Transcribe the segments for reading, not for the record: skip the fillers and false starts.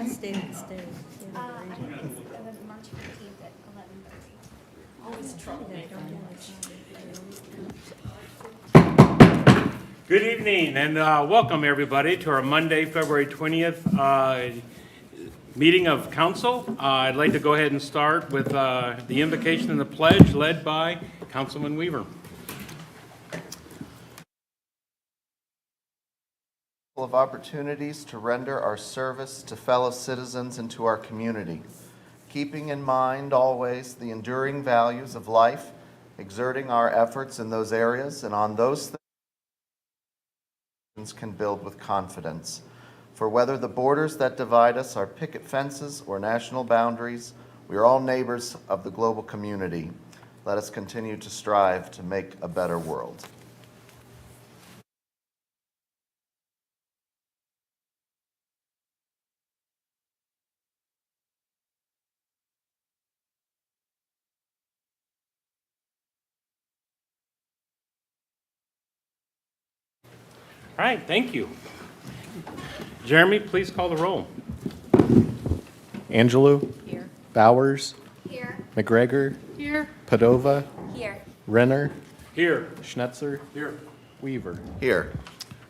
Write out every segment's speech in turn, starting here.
Stay. I think it's March 15th at 11:30. Always trouble. Good evening and welcome everybody to our Monday, February 20th meeting of council. I'd like to go ahead and start with the invocation and the pledge led by Councilman Weaver. Of opportunities to render our service to fellow citizens and to our community, keeping in mind always the enduring values of life, exerting our efforts in those areas and on those things can build with confidence. For whether the borders that divide us are picket fences or national boundaries, we are all neighbors of the global community. Let us continue to strive to make a better world. All right, thank you. Jeremy, please call the roll. Angelou. Here. Bowers. Here. McGregor. Here. Padova. Here. Renner. Here. Schnetzer. Here. Weaver. Here.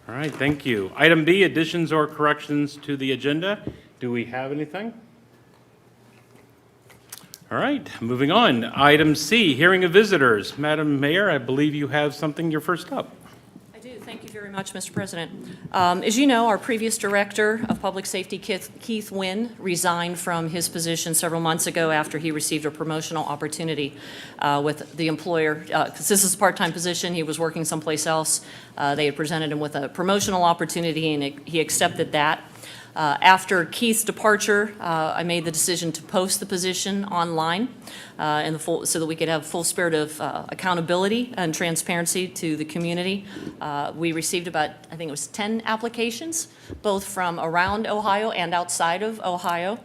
All right, thank you. Item B, additions or corrections to the agenda. Do we have anything? All right, moving on. Item C, hearing of visitors. Madam Mayor, I believe you have something. You're first up. I do. Thank you very much, Mr. President. As you know, our previous Director of Public Safety, Keith Wynn, resigned from his position several months ago after he received a promotional opportunity with the employer. Because this is a part-time position, he was working someplace else. They had presented him with a promotional opportunity, and he accepted that. After Keith's departure, I made the decision to post the position online so that we could have full spirit of accountability and transparency to the community. We received about, I think it was 10 applications, both from around Ohio and outside of Ohio.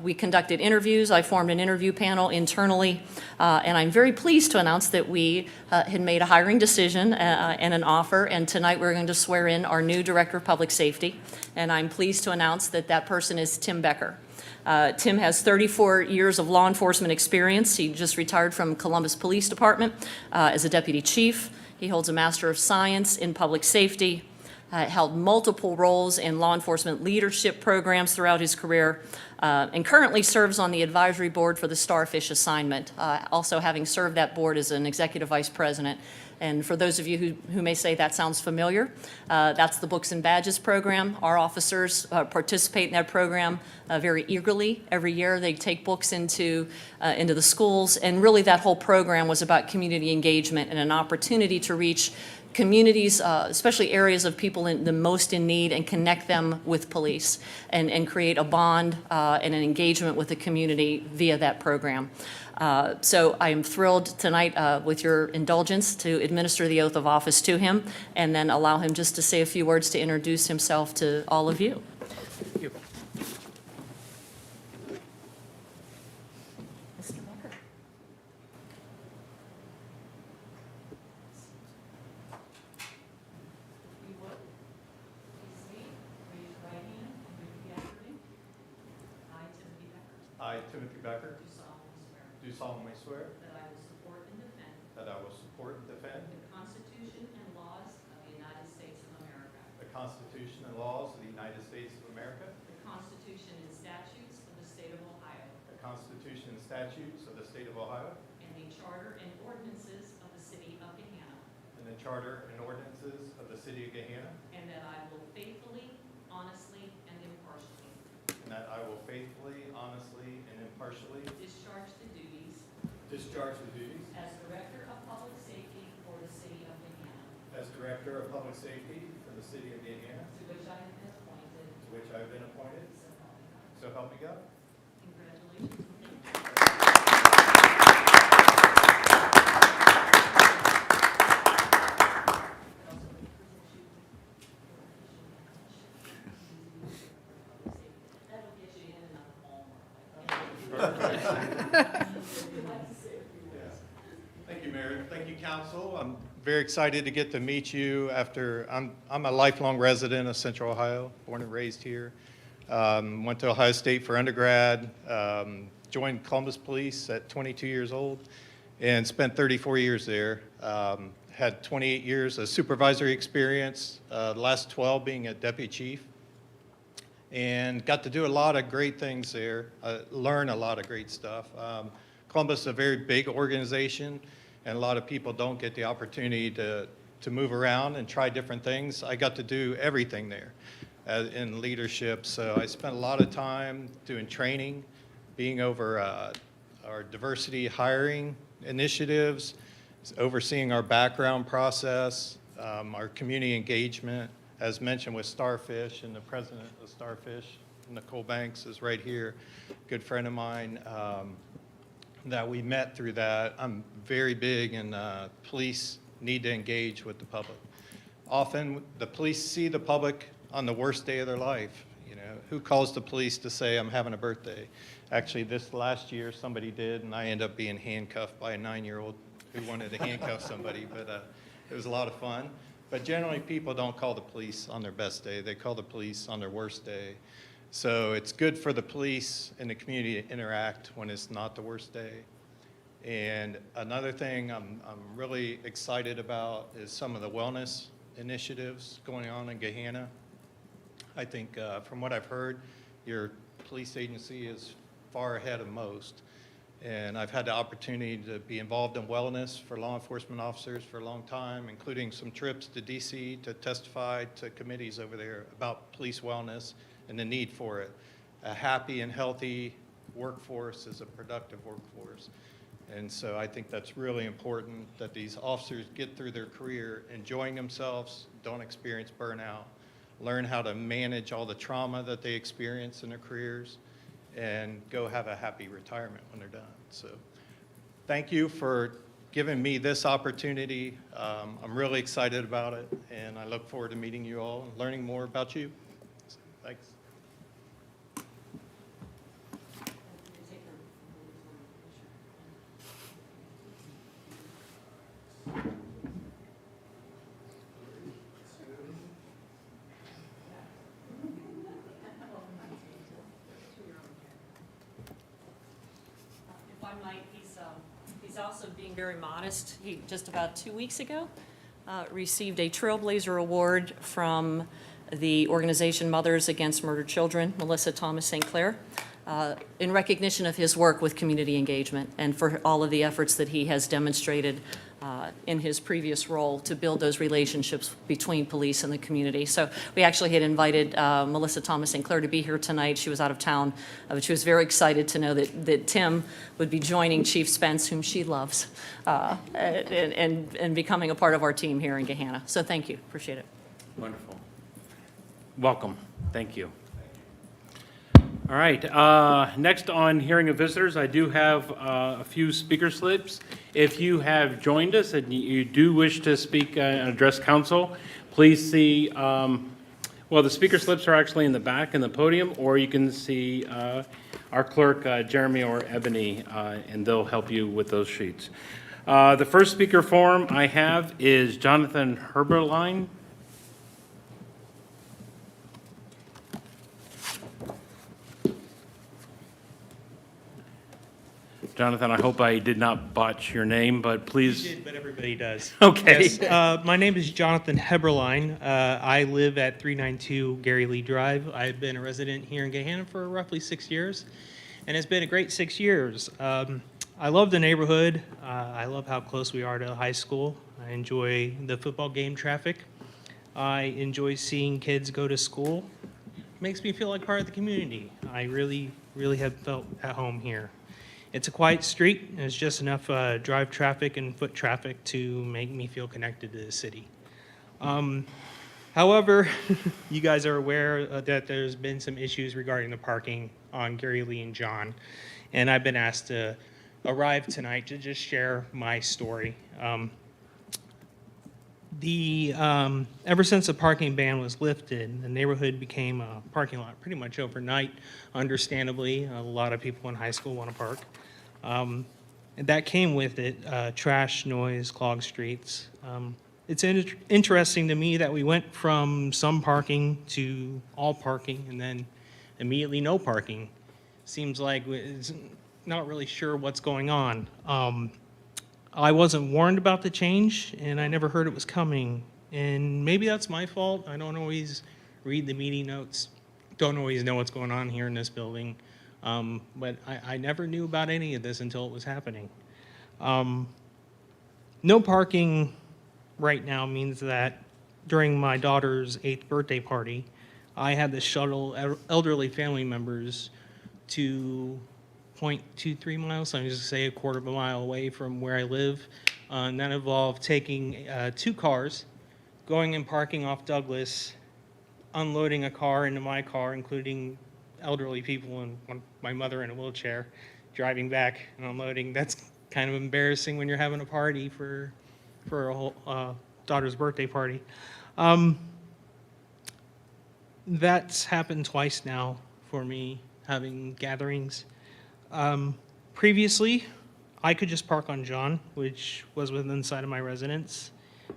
We conducted interviews. I formed an interview panel internally, and I'm very pleased to announce that we had made a hiring decision and an offer, and tonight we're going to swear in our new Director of Public Safety, and I'm pleased to announce that that person is Tim Becker. Tim has 34 years of law enforcement experience. He just retired from Columbus Police Department as a deputy chief. He holds a Master of Science in Public Safety, held multiple roles in law enforcement leadership programs throughout his career, and currently serves on the advisory board for the Starfish assignment, also having served that board as an executive vice president. And for those of you who may say that sounds familiar, that's the Books and Badges program. Our officers participate in that program very eagerly. Every year they take books into the schools, and really that whole program was about community engagement and an opportunity to reach communities, especially areas of people the most in need, and connect them with police and create a bond and an engagement with the community via that program. So I am thrilled tonight, with your indulgence, to administer the oath of office to him and then allow him just to say a few words to introduce himself to all of you. Thank you. Mr. Becker. You would? Please raise your right hand and repeat after me. I, Timothy Becker, I, Timothy Becker, do solemnly swear do solemnly swear that I will support and defend that I will support and defend the Constitution and laws of the United States of America, the Constitution and laws of the United States of America, the Constitution and statutes of the State of Ohio, the Constitution and statutes of the State of Ohio, and the Charter and ordinances of the City of Gahanna, and the Charter and ordinances of the City of Gahanna, and that I will faithfully, honestly, and impartially and that I will faithfully, honestly, and impartially discharge the duties discharge the duties as Director of Public Safety for the City of Gahanna, as Director of Public Safety for the City of Gahanna, to which I have been appointed. to which I have been appointed, So help me God. so help me God. Congratulations. That'll get you in and out of Walmart. Thank you, Mayor. Thank you, Council. I'm very excited to get to meet you after, I'm a lifelong resident of Central Ohio, born and raised here. Went to Ohio State for undergrad, joined Columbus Police at 22 years old, and spent 34 years there. Had 28 years of supervisory experience, the last 12 being a deputy chief, and got to do a lot of great things there, learn a lot of great stuff. Columbus is a very big organization, and a lot of people don't get the opportunity to move around and try different things. I got to do everything there in leadership, so I spent a lot of time doing training, being over our diversity hiring initiatives, overseeing our background process, our community engagement, as mentioned with Starfish, and the president of Starfish, Nicole Banks, is right here, good friend of mine, that we met through that. I'm very big in police need to engage with the public. Often the police see the public on the worst day of their life. You know, who calls the police to say I'm having a birthday? Actually, this last year somebody did, and I ended up being handcuffed by a 9-year-old who wanted to handcuff somebody, but it was a lot of fun. But generally, people don't call the police on their best day. They call the police on their worst day. So it's good for the police and the community to interact when it's not the worst day. And another thing I'm really excited about is some of the wellness initiatives going on in Gahanna. I think from what I've heard, your police agency is far ahead of most. And I've had the opportunity to be involved in wellness for law enforcement officers for a long time, including some trips to DC to testify to committees over there about police wellness and the need for it. A happy and healthy workforce is a productive workforce. And so I think that's really important that these officers get through their career enjoying themselves, don't experience burnout, learn how to manage all the trauma that they experience in their careers, and go have a happy retirement when they're done. So thank you for giving me this opportunity. I'm really excited about it, and I look forward to meeting you all and learning more about you. So, thanks. If I might, he's also being very modest. He, just about 2 weeks ago, received a Trailblazer Award from the organization Mothers Against Murdered Children, Melissa Thomas St. Clair, in recognition of his work with community engagement and for all of the efforts that he has demonstrated in his previous role to build those relationships between police and the community. So we actually had invited Melissa Thomas St. Clair to be here tonight. She was out of town, but she was very excited to know that Tim would be joining Chief Spence, whom she loves, and becoming a part of our team here in Gahanna. So thank you, appreciate it. Wonderful. Welcome. Thank you. All right. Next on hearing of visitors, I do have a few speaker slips. If you have joined us and you do wish to speak and address council, please see, well, the speaker slips are actually in the back in the podium, or you can see our clerk, Jeremy or Ebony, and they'll help you with those sheets. The first speaker form I have is Jonathan Herberlein. Jonathan, I hope I did not botch your name, but please. You did, but everybody does. Okay. Yes. My name is Jonathan Heberlein. I live at 392 Gary Lee Drive. I've been a resident here in Gahanna for roughly 6 years, and it's been a great 6 years. I love the neighborhood. I love how close we are to high school. I enjoy the football game traffic. I enjoy seeing kids go to school. It makes me feel like part of the community. I really, really have felt at home here. It's a quiet street, and it's just enough drive traffic and foot traffic to make me feel connected to the city. However, you guys are aware that there's been some issues regarding the parking on Gary Lee and John, and I've been asked to arrive tonight to just share my story. Ever since the parking ban was lifted, the neighborhood became a parking lot pretty much overnight. Understandably, a lot of people in high school want to park. And that came with it, trash, noise, clogged streets. It's interesting to me that we went from some parking to all parking, and then immediately no parking. Seems like it's not really sure what's going on. I wasn't warned about the change, and I never heard it was coming. And maybe that's my fault. I don't always read the meeting notes, don't always know what's going on here in this building. But I never knew about any of this until it was happening. No parking right now means that during my daughter's 8th birthday party, I had to shuttle elderly family members to 0.23 miles, so I'm just gonna say a quarter of a mile away from where I live. And that involved taking 2 cars, going and parking off Douglas, unloading a car into my car, including elderly people and my mother in a wheelchair, driving back and unloading. That's kind of embarrassing when you're having a party for a whole daughter's birthday party. That's happened twice now for me, having gatherings. Previously, I could just park on John, which was within inside of my residence,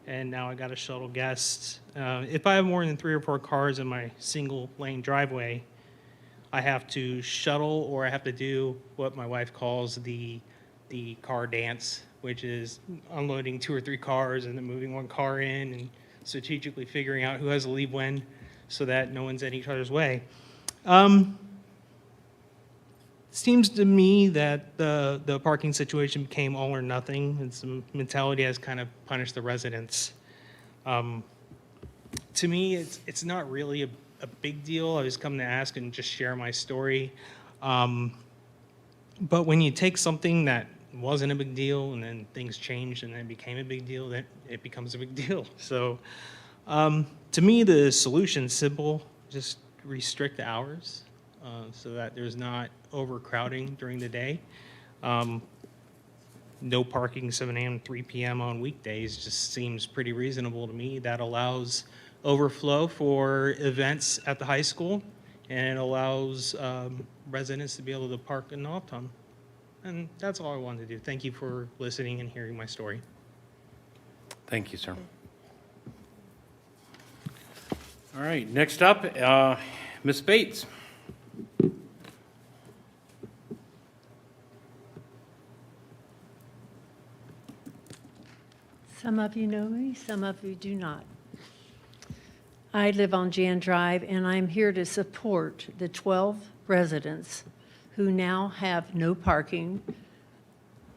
and now I got to shuttle guests. If I have more than 3 or 4 cars in my single lane driveway, I have to shuttle, or I have to do what my wife calls the car dance, which is unloading 2 or 3 cars and then moving 1 car in and strategically figuring out who has to leave when so that no one's in each other's way. Seems to me that the parking situation became all or nothing, and some mentality has kind of punished the residents. To me, it's not really a big deal. I was coming to ask and just share my story. But when you take something that wasn't a big deal and then things changed and then it became a big deal, then it becomes a big deal. So to me, the solution's simple. Just restrict the hours so that there's not overcrowding during the day. No parking 7 a.m. to 3 p.m. on weekdays just seems pretty reasonable to me. That allows overflow for events at the high school, and it allows residents to be able to park in the off time. And that's all I wanted to do. Thank you for listening and hearing my story. Thank you, sir. All right, next up, Ms. Bates. Some of you know me, some of you do not. I live on Jan Drive, and I'm here to support the 12 residents who now have no parking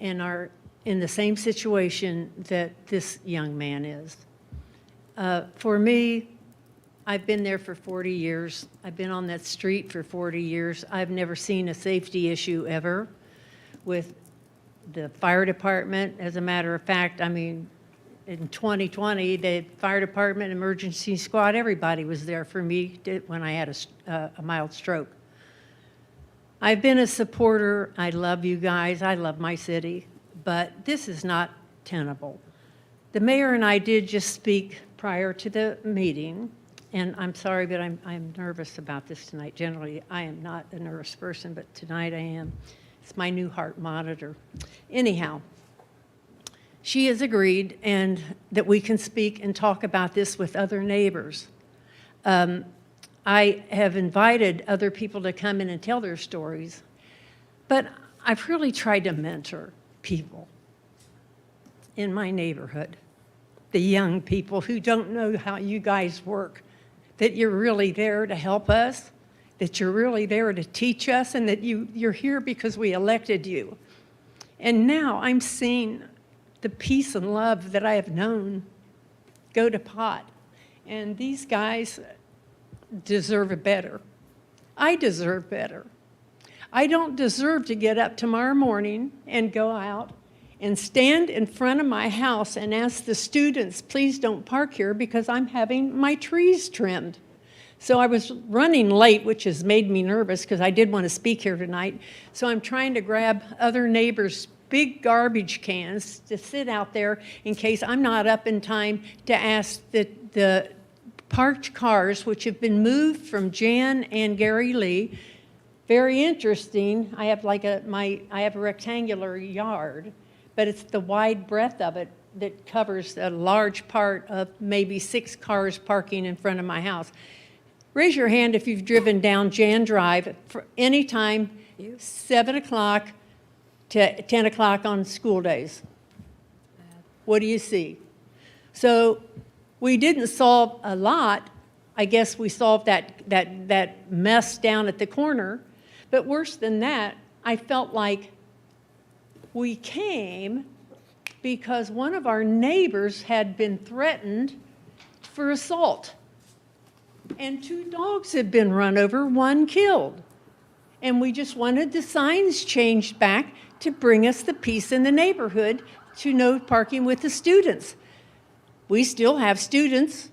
and are in the same situation that this young man is. For me, I've been there for 40 years. I've been on that street for 40 years. I've never seen a safety issue ever with the fire department. As a matter of fact, I mean, in 2020, the fire department, emergency squad, everybody was there for me when I had a mild stroke. I've been a supporter. I love you guys. I love my city. But this is not tenable. The mayor and I did just speak prior to the meeting, and I'm sorry, but I'm nervous about this tonight. Generally, I am not a nervous person, but tonight I am. It's my new heart monitor. Anyhow, she has agreed and that we can speak and talk about this with other neighbors. I have invited other people to come in and tell their stories, but I've really tried to mentor people in my neighborhood, the young people who don't know how you guys work, that you're really there to help us, that you're really there to teach us, and that you're here because we elected you. And now I'm seeing the peace and love that I have known go to pot. And these guys deserve better. I deserve better. I don't deserve to get up tomorrow morning and go out and stand in front of my house and ask the students, please don't park here because I'm having my trees trimmed. So I was running late, which has made me nervous because I did want to speak here tonight. So I'm trying to grab other neighbors' big garbage cans to sit out there in case I'm not up in time to ask the parked cars, which have been moved from Jan and Gary Lee. Very interesting. I have I have a rectangular yard, but it's the wide breadth of it that covers a large part of maybe 6 cars parking in front of my house. Raise your hand if you've driven down Jan Drive for any time, 7 o'clock to 10 o'clock on school days. What do you see? So we didn't solve a lot. I guess we solved that mess down at the corner. But worse than that, I felt like we came because one of our neighbors had been threatened for assault. And 2 dogs had been run over, 1 killed. And we just wanted the signs changed back to bring us the peace in the neighborhood, to no parking with the students. We still have students.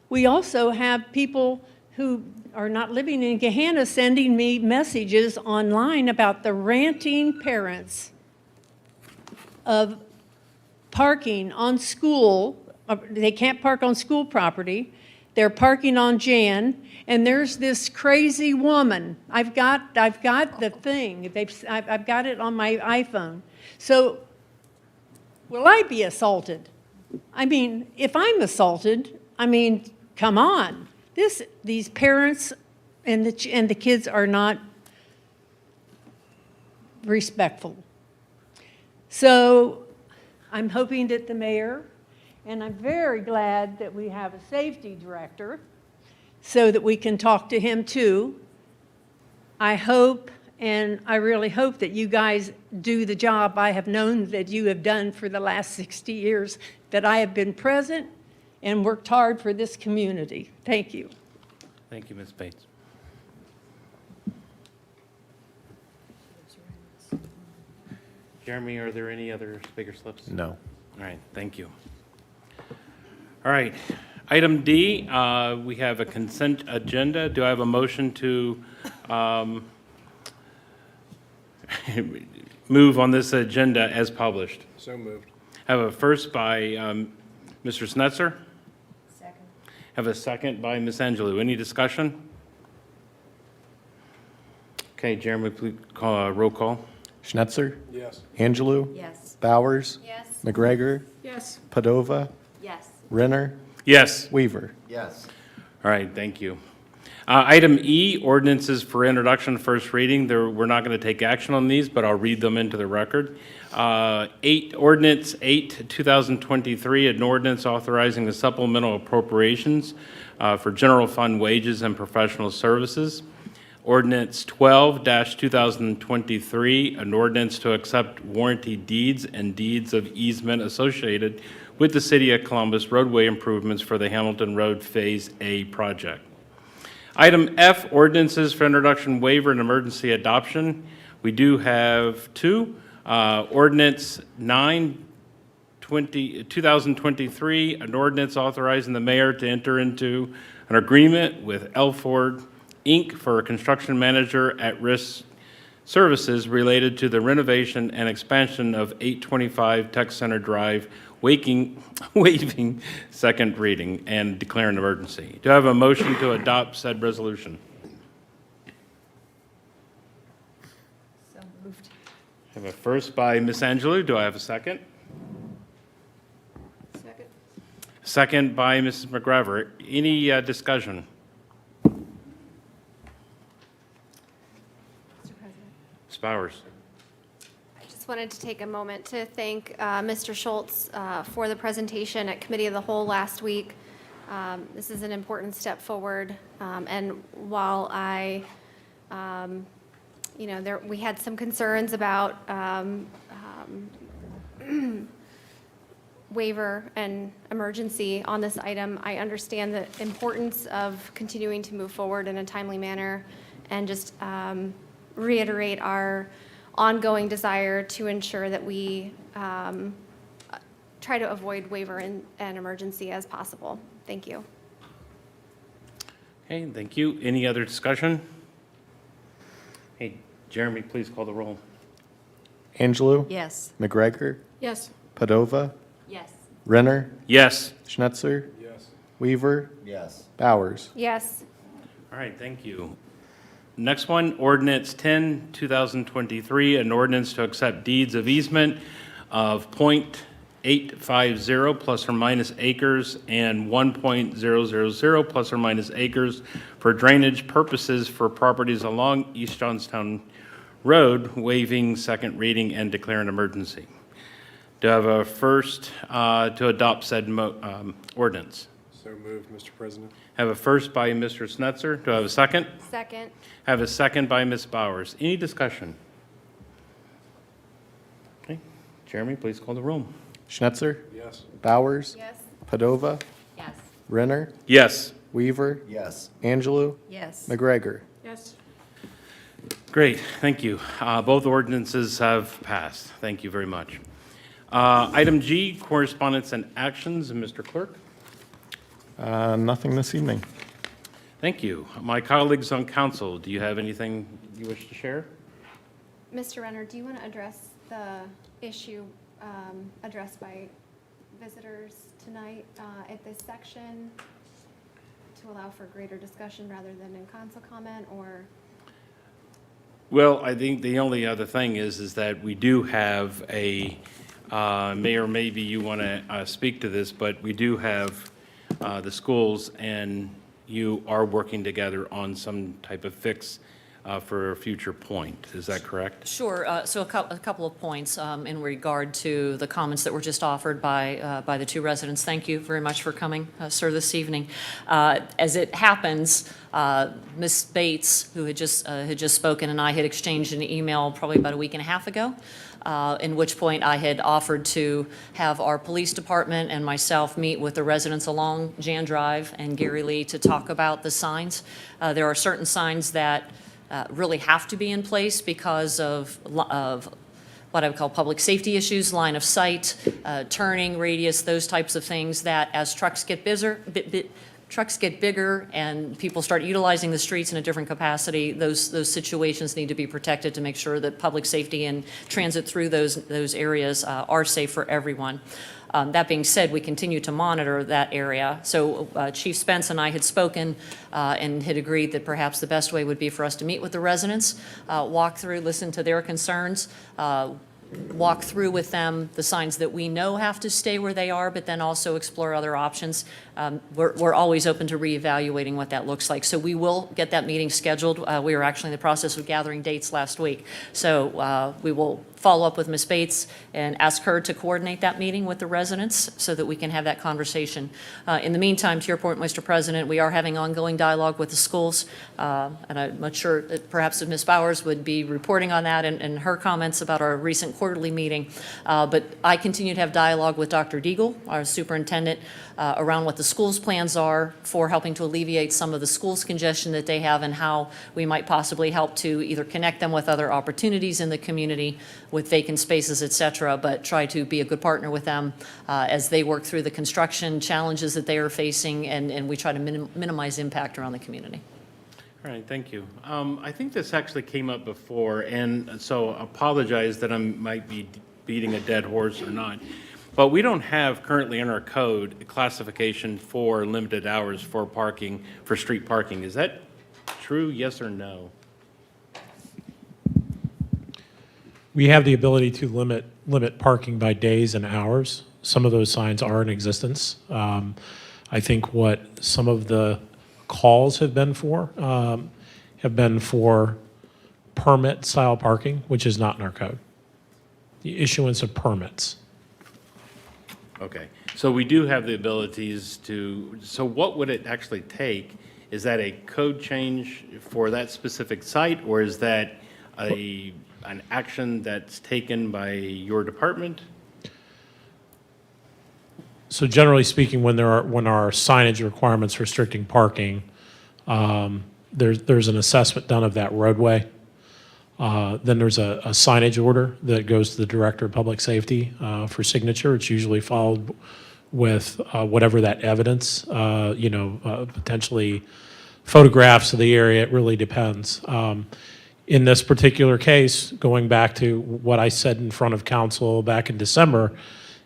We also have people who are not living in Gahanna sending me messages online about the ranting parents of parking on school. They can't park on school property. They're parking on Jan, and there's this crazy woman. I've got the thing. I've got it on my iPhone. So will I be assaulted? I mean, if I'm assaulted, I mean, come on. These parents and the kids are not respectful. So I'm hoping that the mayor, and I'm very glad that we have a safety director so that we can talk to him too. I hope, and I really hope that you guys do the job I have known that you have done for the last 60 years, that I have been present and worked hard for this community. Thank you. Thank you, Ms. Bates. Jeremy, are there any other speaker slips? No. All right, thank you. All right, item D, we have a consent agenda. Do I have a motion to move on this agenda as published? So moved. Have a first by Mr. Snetzer. Second. Have a second by Ms. Angelou. Any discussion? Okay, Jeremy, please call roll call. Schnetzer? Yes. Angelou? Yes. Bowers? Yes. McGregor? Yes. Padova? Yes. Renner? Yes. Weaver? Yes. All right, thank you. Item E, ordinances for introduction, first reading. We're not going to take action on these, but I'll read them into the record. Ordinance 8, 2023, an ordinance authorizing the supplemental appropriations for general fund wages and professional services. Ordinance 12-2023, an ordinance to accept warranty deeds and deeds of easement associated with the City of Columbus roadway improvements for the Hamilton Road Phase A project. Item F, ordinances for introduction, waiver, and emergency adoption. We do have 2. Ordinance 9, 2023, an ordinance authorizing the mayor to enter into an agreement with Elford Inc. for a construction manager at-risk services related to the renovation and expansion of 825 Tech Center Drive, waiving second reading and declare an emergency. Do I have a motion to adopt said resolution? So moved. I have a first by Ms. Angelou. Do I have a second? Second. Second by Mrs. McGregor. Any discussion? Mr. President. Ms. Bowers. I just wanted to take a moment to thank Mr. Schultz for the presentation at Committee of the Whole last week. This is an important step forward, and while we had some concerns about waiver and emergency on this item, I understand the importance of continuing to move forward in a timely manner, and just reiterate our ongoing desire to ensure that we try to avoid waiver and emergency as possible. Thank you. Okay, thank you. Any other discussion? Hey, Jeremy, please call the roll. Angelou? Yes. McGregor? Yes. Padova? Yes. Renner? Yes. Schnetzer? Yes. Weaver? Yes. Bowers? Yes. All right, thank you. Next one, ordinance 10, 2023, an ordinance to accept deeds of easement of 850 plus or minus acres and 1.000 plus or minus acres for drainage purposes for properties along East Johnstown Road, waiving second reading and declare an emergency. Do I have a first to adopt said ordinance? So moved, Mr. President. Have a first by Mr. Snetzer. Do I have a second? Second. Have a second by Ms. Bowers. Any discussion? Okay. Jeremy, please call the roll. Schnetzer, Yes. Bowers, Yes. Padova, Yes. Renner, Yes. Weaver, Yes. Angelou, Yes. McGregor. Yes. Great, thank you. Both ordinances have passed. Thank you very much. Item G, correspondence and actions. Mr. Clerk? Nothing this evening. Thank you. My colleagues on council, do you have anything you wish to share? Mr. Renner, do you want to address the issue addressed by visitors tonight at this section to allow for greater discussion rather than in council comment, or? Well, I think the only other thing is that we do have a, Mayor, maybe you want to speak to this, but we do have the schools, and you are working together on some type of fix for a future point. Is that correct? Sure. So a couple of points in regard to the comments that were just offered by the two residents. Thank you very much for coming, sir, this evening. As it happens, Ms. Bates, who had just spoken, and I had exchanged an email probably about a week and a half ago, in which point I had offered to have our police department and myself meet with the residents along Jan Drive and Gary Lee to talk about the signs. There are certain signs that really have to be in place because of what I would call public safety issues, line of sight, turning radius, those types of things that as trucks get bigger and people start utilizing the streets in a different capacity, those situations need to be protected to make sure that public safety and transit through those areas are safe for everyone. That being said, we continue to monitor that area. So Chief Spence and I had spoken and had agreed that perhaps the best way would be for us to meet with the residents, walk through, listen to their concerns, walk through with them the signs that we know have to stay where they are, but then also explore other options. We're always open to reevaluating what that looks like. So we will get that meeting scheduled. We were actually in the process of gathering dates last week. So we will follow up with Ms. Bates and ask her to coordinate that meeting with the residents so that we can have that conversation. In the meantime, to your point, Mr. President, we are having ongoing dialogue with the schools, and I'm not sure that perhaps Ms. Bowers would be reporting on that and her comments about our recent quarterly meeting. But I continue to have dialogue with Dr. Deagle, our superintendent, around what the school's plans are for helping to alleviate some of the schools' congestion that they have and how we might possibly help to either connect them with other opportunities in the community, with vacant spaces, et cetera, but try to be a good partner with them as they work through the construction challenges that they are facing, and we try to minimize impact around the community. All right, thank you. I think this actually came up before, and so apologize that I might be beating a dead horse or not. But we don't have currently in our code a classification for limited hours for parking, for street parking. Is that true, yes or no? We have the ability to limit parking by days and hours. Some of those signs are in existence. I think what some of the calls have been for permit-style parking, which is not in our code. The issuance of permits. Okay, so we do have the abilities to, so what would it actually take? Is that a code change for that specific site, or is that an action that's taken by your department? So generally speaking, when there are signage requirements restricting parking, there's an assessment done of that roadway. Then there's a signage order that goes to the Director of Public Safety for signature. It's usually followed with whatever that evidence, potentially photographs of the area. It really depends. In this particular case, going back to what I said in front of council back in December,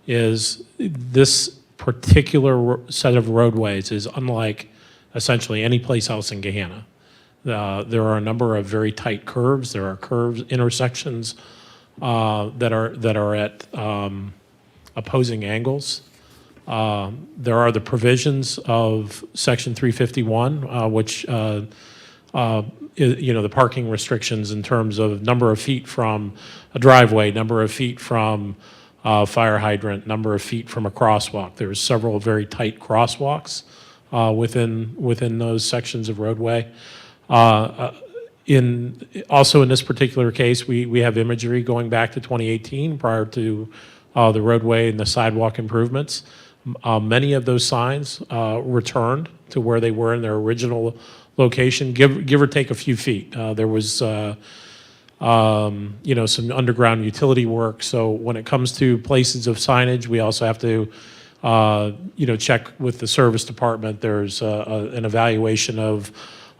is this particular set of roadways is unlike essentially any place else in Gahanna. There are a number of very tight curves. There are intersections that are at opposing angles. There are the provisions of Section 351, which, the parking restrictions in terms of number of feet from a driveway, number of feet from a fire hydrant, number of feet from a crosswalk. There's several very tight crosswalks within those sections of roadway. Also in this particular case, we have imagery going back to 2018 prior to the roadway and the sidewalk improvements. Many of those signs returned to where they were in their original location, give or take a few feet. There was some underground utility work. So when it comes to places of signage, we also have to check with the service department. There's an evaluation of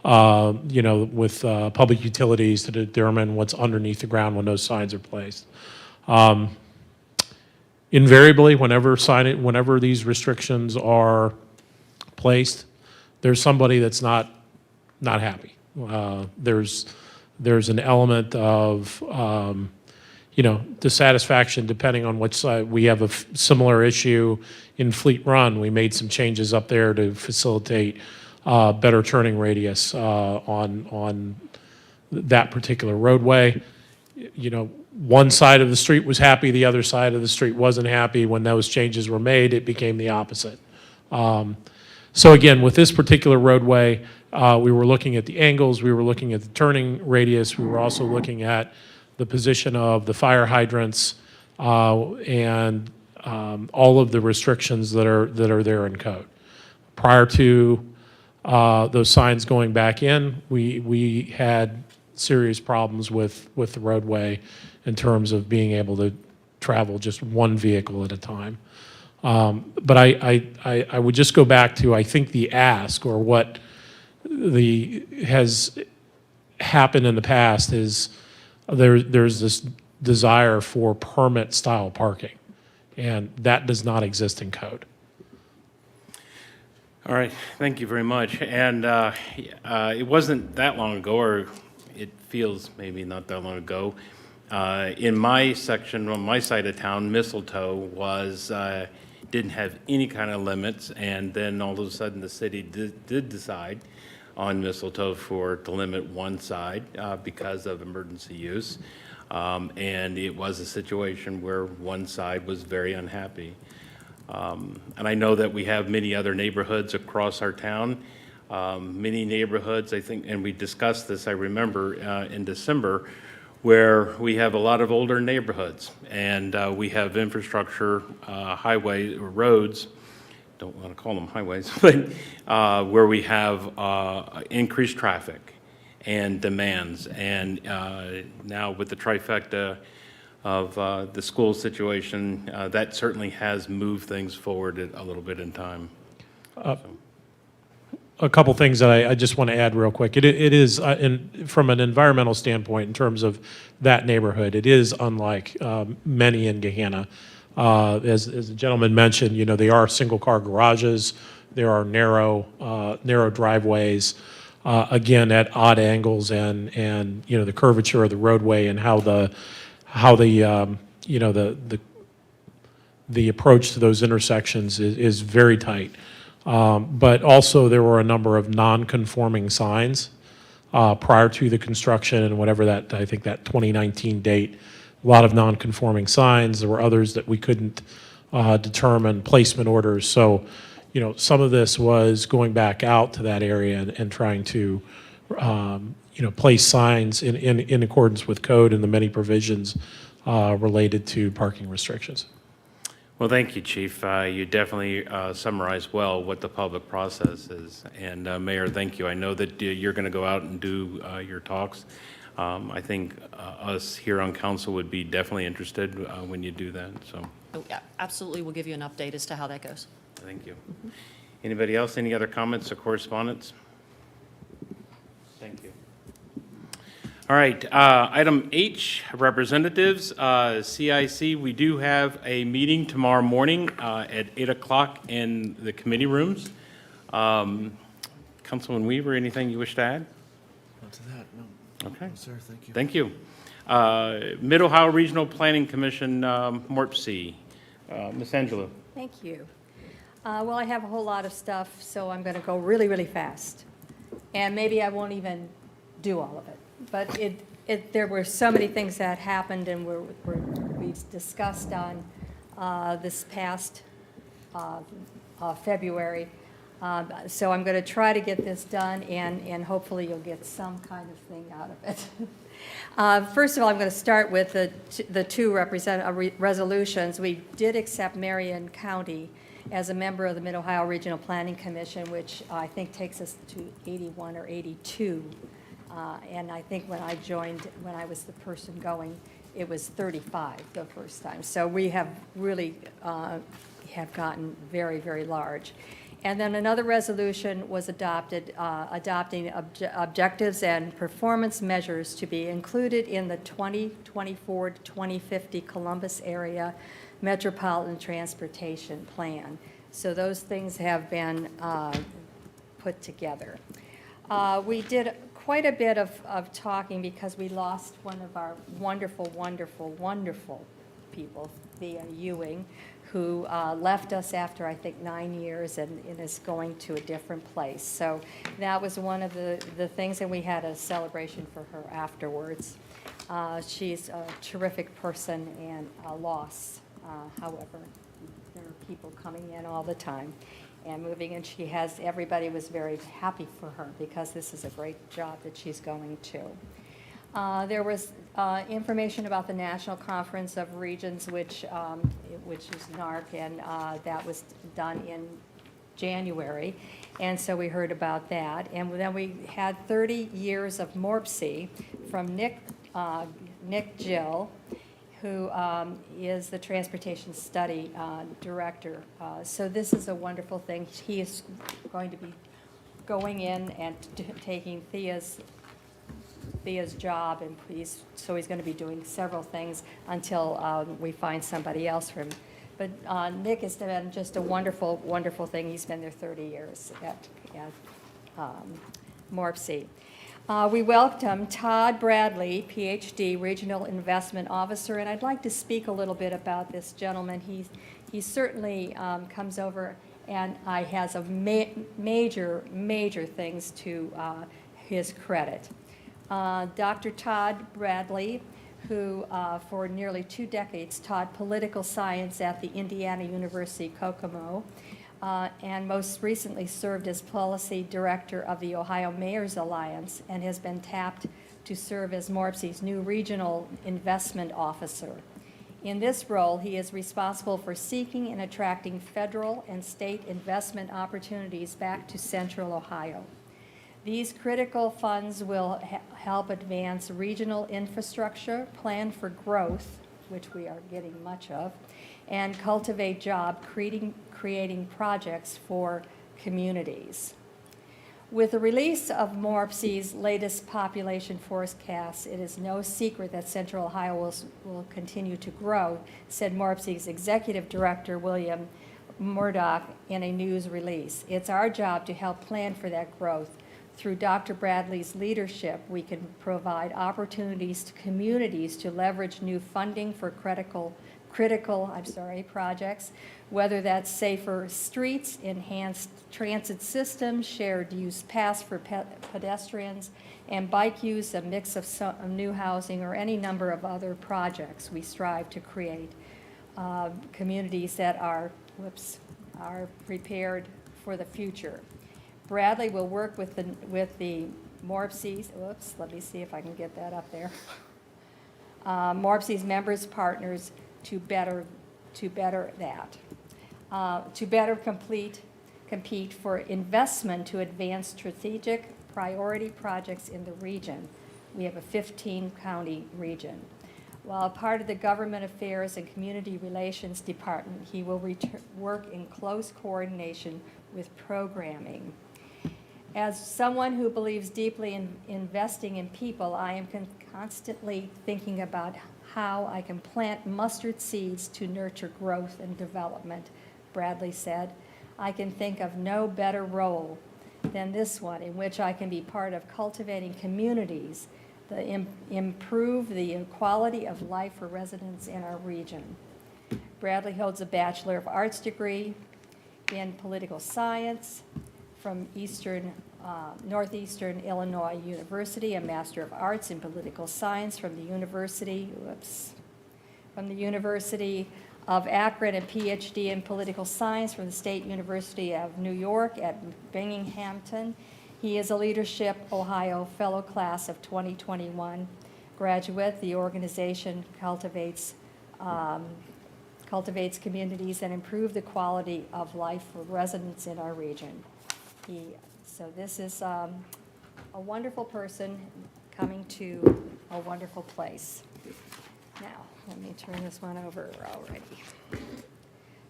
with public utilities to determine what's underneath the ground when those signs are placed. Invariably, whenever these restrictions are placed, there's somebody that's not happy. There's an element of dissatisfaction depending on which side. We have a similar issue in Fleet Run. We made some changes up there to facilitate better turning radius on that particular roadway. One side of the street was happy, the other side of the street wasn't happy. When those changes were made, it became the opposite. So again, with this particular roadway, we were looking at the angles, we were looking at the turning radius, we were also looking at the position of the fire hydrants and all of the restrictions that are there in code. Prior to those signs going back in, we had serious problems with the roadway in terms of being able to travel just one vehicle at a time. But I would just go back to, I think, the ask, or what has happened in the past is there's this desire for permit-style parking, and that does not exist in code. All right, thank you very much. And it wasn't that long ago, or it feels maybe not that long ago, in my section, on my side of town, Mistletoe didn't have any kind of limits, and then all of a sudden the city did decide on Mistletoe to limit one side because of emergency use. And it was a situation where one side was very unhappy. And I know that we have many other neighborhoods across our town. Many neighborhoods, I think, and we discussed this, I remember, in December, where we have a lot of older neighborhoods, and we have infrastructure, highway, or roads, don't want to call them highways, but where we have increased traffic and demands. And now with the trifecta of the school situation, that certainly has moved things forward a little bit in time. A couple things that I just want to add real quick. It is, from an environmental standpoint, in terms of that neighborhood, it is unlike many in Gahanna. As the gentleman mentioned, they are single-car garages. There are narrow driveways, again, at odd angles, and the curvature of the roadway and how the approach to those intersections is very tight. But also there were a number of non-conforming signs prior to the construction and whatever that, I think that 2019 date, a lot of non-conforming signs. There were others that we couldn't determine placement orders. So, some of this was going back out to that area and trying to, place signs in accordance with code and the many provisions related to parking restrictions. Well, thank you, Chief. You definitely summarized well what the public process is. And Mayor, thank you. I know that you're going to go out and do your talks. I think us here on council would be definitely interested when you do that. So, Oh, yeah, absolutely, we'll give you an update as to how that goes. thank you. Anybody else? Any other comments or correspondence? Thank you. All right, item H, representatives, CIC. We do have a meeting tomorrow morning at 8 o'clock in the committee rooms. Councilman Weaver, anything you wish to add? Not to that, no. Okay. No, sir, thank you. Thank you. Mid-Ohio Regional Planning Commission, MORPC. Ms. Angelou. Thank you. Well, I have a whole lot of stuff, so I'm going to go really, really fast. And maybe I won't even do all of it. But there were so many things that happened and we discussed on this past February. So I'm going to try to get this done, and hopefully you'll get some kind of thing out of it. First of all, I'm going to start with the two resolutions. We did accept Marion County as a member of the Mid-Ohio Regional Planning Commission, which I think takes us to 81 or 82. And I think when I joined, when I was the person going, it was 35 the first time. So we have really have gotten very, very large. And then another resolution was adopted, adopting objectives and performance measures to be included in the 2024 to 2050 Columbus area Metropolitan Transportation Plan. So those things have been put together. We did quite a bit of talking because we lost one of our wonderful, wonderful, wonderful people, Thea Ewing, who left us after, I think, 9 years and is going to a different place. So that was one of the things, and we had a celebration for her afterwards. She's a terrific person and a loss. However, there are people coming in all the time and moving, and everybody was very happy for her because this is a great job that she's going to. There was information about the National Conference of Regions, which is NARC, and that was done in January, and so we heard about that. And then we had 30 years of MORPC from Nick Gill, who is the Transportation Study Director. So this is a wonderful thing. He is going to be going in and taking Thea's job, and he's going to be doing several things until we find somebody else for him. But Nick has done just a wonderful, wonderful thing. He's been there 30 years at MORPC. We welcome Todd Bradley, PhD, Regional Investment Officer, and I'd like to speak a little bit about this gentleman. He certainly comes over and has a major, major things to his credit. Dr. Todd Bradley, who for nearly 2 decades taught political science at the Indiana University Kokomo, and most recently served as policy director of the Ohio Mayors Alliance, and has been tapped to serve as MORPC's new regional investment officer. In this role, he is responsible for seeking and attracting federal and state investment opportunities back to Central Ohio. These critical funds will help advance regional infrastructure, plan for growth, which we are getting much of, and cultivate job creating projects for communities. With the release of MORPC's latest population forecast, it is no secret that Central Ohio will continue to grow, said MORPC's executive director, William Murdoch, in a news release. It's our job to help plan for that growth. Through Dr. Bradley's leadership, we can provide opportunities to communities to leverage new funding for critical projects, whether that's safer streets, enhanced transit systems, shared use paths for pedestrians, and bike use, a mix of new housing, or any number of other projects. We strive to create communities that are prepared for the future. Bradley will work with the MORPC's, let me see if I can get that up there. MORPC's members, partners, to better compete for investment to advance strategic priority projects in the region. We have a 15-county region. While part of the Government Affairs and Community Relations Department, he will work in close coordination with programming. As someone who believes deeply in investing in people, I am constantly thinking about how I can plant mustard seeds to nurture growth and development, Bradley said. I can think of no better role than this one, in which I can be part of cultivating communities that improve the quality of life for residents in our region. Bradley holds a Bachelor of Arts degree in political science from Northeastern Illinois University, a Master of Arts in political science from the University of Akron, and PhD in political science from the State University of New York at Binghamton. He is a Leadership Ohio Fellow Class of 2021 graduate. The organization cultivates communities and improve the quality of life for residents in our region. So this is a wonderful person coming to a wonderful place. Now, let me turn this one over already.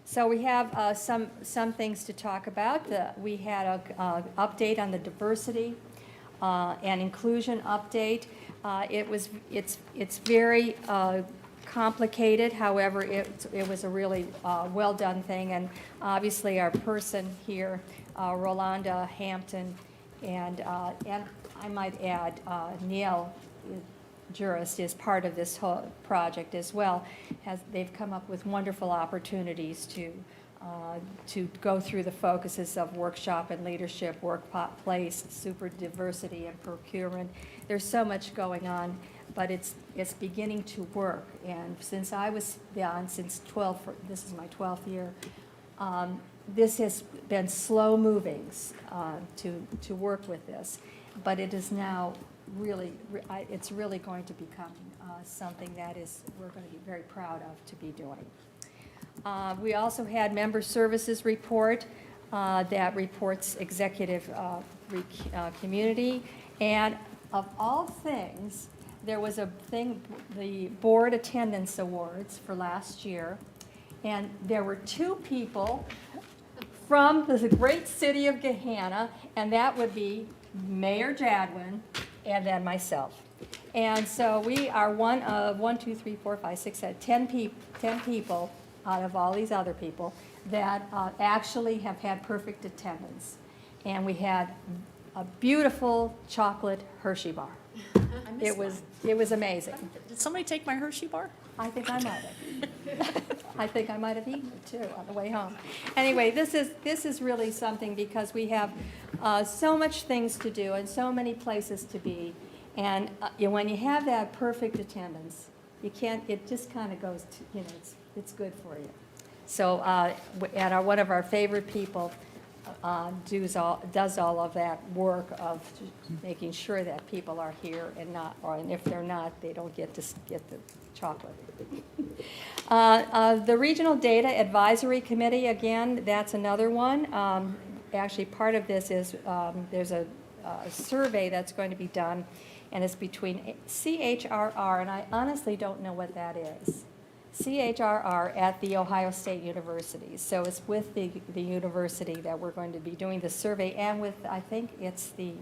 So we have some things to talk about. We had an update on the diversity and inclusion update. It's very complicated. However, it was a really well-done thing. And obviously, our person here, Rolanda Hampton, and I might add, Neil Jurist is part of this whole project as well. They've come up with wonderful opportunities to go through the focuses of workshop and leadership, workplace, super diversity and procurement. There's so much going on, but it's beginning to work. And since I was on since this is my 12th year, this has been slow moving to work with this, but it is now it's really going to become something that we're going to be very proud of to be doing. We also had member services report that reports executive community, and of all things, there was a thing, the board attendance awards for last year, and there were 2 people from the great city of Gahanna, and that would be Mayor Jadwin and then myself. And so we are one of 10 people out of all these other people that actually have had perfect attendance. And we had a beautiful chocolate Hershey bar. It was amazing. Did somebody take my Hershey bar? I think I might have. I think I might have eaten it too on the way home. Anyway, this is really something because we have so much things to do and so many places to be, and when you have that perfect attendance, you can't. It just kind of goes to, it's good for you. So, and one of our favorite people does all of that work of making sure that people are here and if they're not, they don't get the chocolate. The Regional Data Advisory Committee, again, that's another one. Actually, part of this is there's a survey that's going to be done, and it's between CHRR, and I honestly don't know what that is. CHRR at the Ohio State University. So it's with the university that we're going to be doing the survey, and with, I think it's the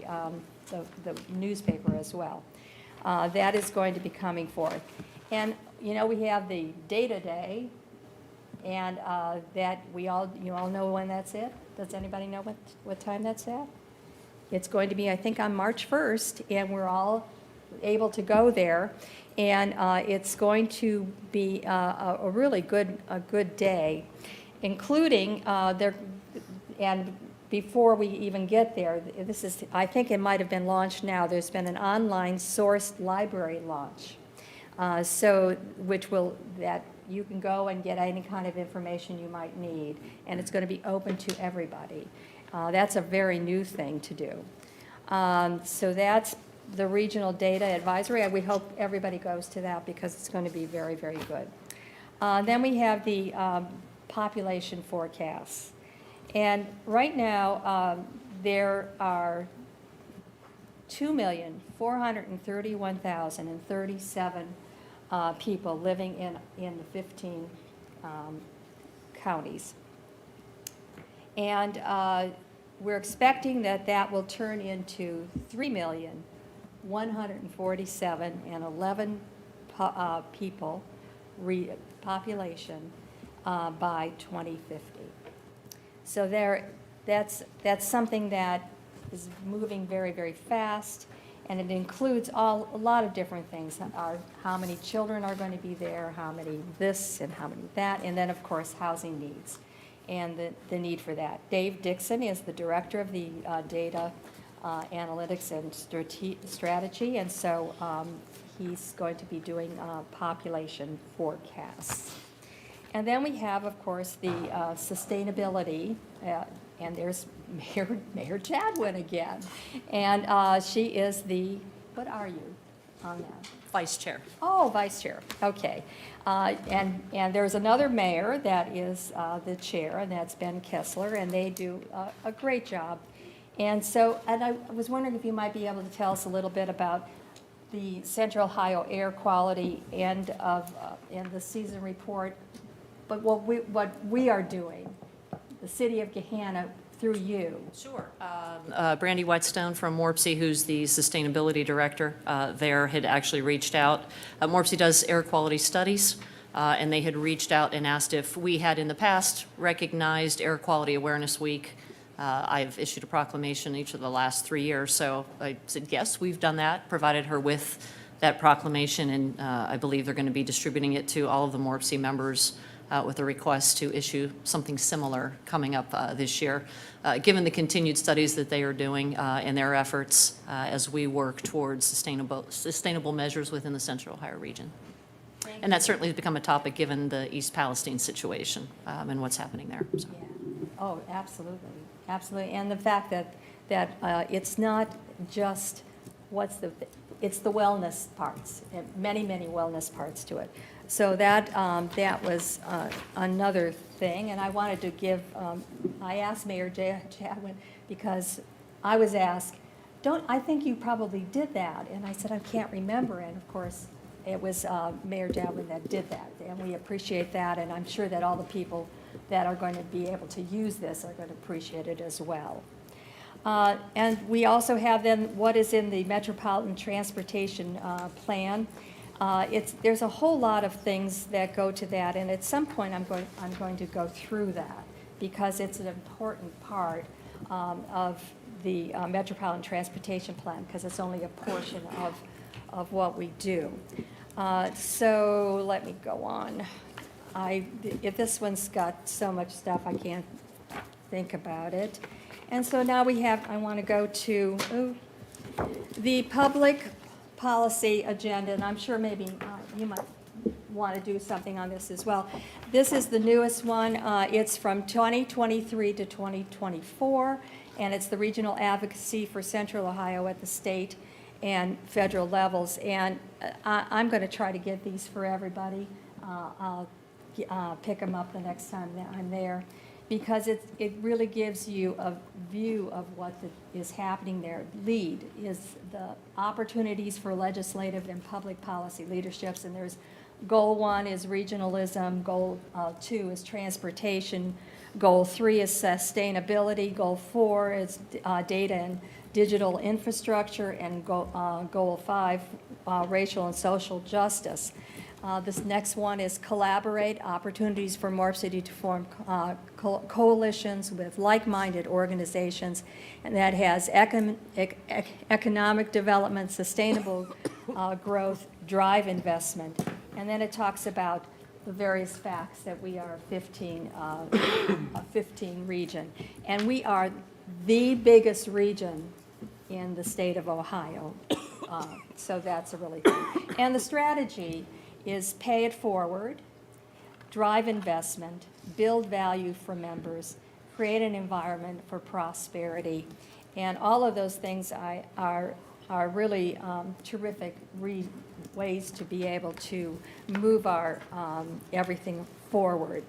newspaper as well. That is going to be coming forth. And, we have the Data Day, and that you all know when that's it? Does anybody know what time that's at? It's going to be, I think, on March 1st, and we're all able to go there. And it's going to be a really good day, including and before we even get there, I think it might have been launched now. There's been an online sourced library launch, that you can go and get any kind of information you might need, and it's going to be open to everybody. That's a very new thing to do. So that's the Regional Data Advisory. We hope everybody goes to that because it's going to be very, very good. Then we have the population forecasts. And right now, there are 2,431,037 people living in the 15 counties. And we're expecting that will turn into 3,147,011 people population by 2050. So that's something that is moving very, very fast, And it includes a lot of different things, how many children are going to be there, how many this and how many that, and then, of course, housing needs and the need for that. Dave Dixon is the director of the data analytics and strategy, and so he's going to be doing population forecasts. And then we have, of course, the sustainability, and there's Mayor Chadwin again. And she is the, what are you on that? Vice Chair. Oh, vice chair, okay. And there's another mayor that is the chair, and that's Ben Kessler, and they do a great job. And so, and I was wondering if you might be able to tell us a little bit about the Central Ohio air quality and the season report, but what we are doing, the city of Gahanna, through you. Sure. Brandy Whitestone from Morpsey, who's the sustainability director there, had actually reached out. Morpsey does air quality studies, and they had reached out and asked if we had in the past recognized Air Quality Awareness Week. I've issued a proclamation each of the last 3 years, so I said, yes, we've done that, provided her with that proclamation, and I believe they're going to be distributing it to all of the Morpsey members with a request to issue something similar coming up this year, given the continued studies that they are doing and their efforts as we work towards sustainable measures within the Central Ohio region. And that certainly has become a topic given the East Palestine situation and what's happening there. So. Yeah. Oh, absolutely, absolutely. And the fact that it's not just it's the wellness parts, and many wellness parts to it. So that was another thing, and I wanted to give, I asked Mayor Chadwin, because I was asked, I think you probably did that, and I said, I can't remember, and of course, it was Mayor Chadwin that did that, and we appreciate that, and I'm sure that all the people that are going to be able to use this are going to appreciate it as well. And we also have then what is in the Metropolitan Transportation Plan. There's a whole lot of things that go to that, and at some point I'm going to go through that because it's an important part of the Metropolitan Transportation Plan, because it's only a portion of what we do. So let me go on. If this one's got so much stuff, I can't think about it. And so now I want to go to the public policy agenda, and I'm sure maybe you might want to do something on this as well. This is the newest one. It's from 2023 to 2024, and it's the regional advocacy for Central Ohio at the state and federal levels. And I'm going to try to get these for everybody. I'll pick them up the next time that I'm there, because it really gives you a view of what is happening there. LEAD is the opportunities for legislative and public policy leaderships, and there's goal 1 is regionalism, goal 2 is transportation, goal 3 is sustainability, goal 4 is data and digital infrastructure, and goal 5, racial and social justice. This next one is collaborate, opportunities for Morph City to form coalitions with like-minded organizations, and that has economic development, sustainable growth, drive investment. And then it talks about the various facts that we are a 15 region. And we are the biggest region in the state of Ohio. So that's a really good. And the strategy is pay it forward, drive investment, build value for members, create an environment for prosperity. And all of those things are really terrific ways to be able to move our everything forward.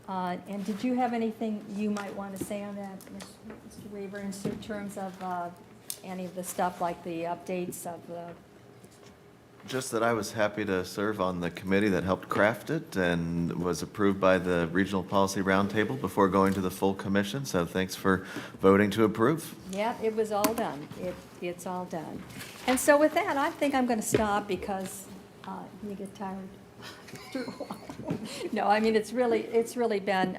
And did you have anything you might want to say on that, Mr. Weaver, in terms of any of the stuff like the updates of the... Just that I was happy to serve on the committee that helped craft it and was approved by the Regional Policy Roundtable before going to the full commission. So thanks for voting to approve. Yeah, it was all done. It's all done. And so with that, I think I'm going to stop because you get tired. No, I mean, it's really been,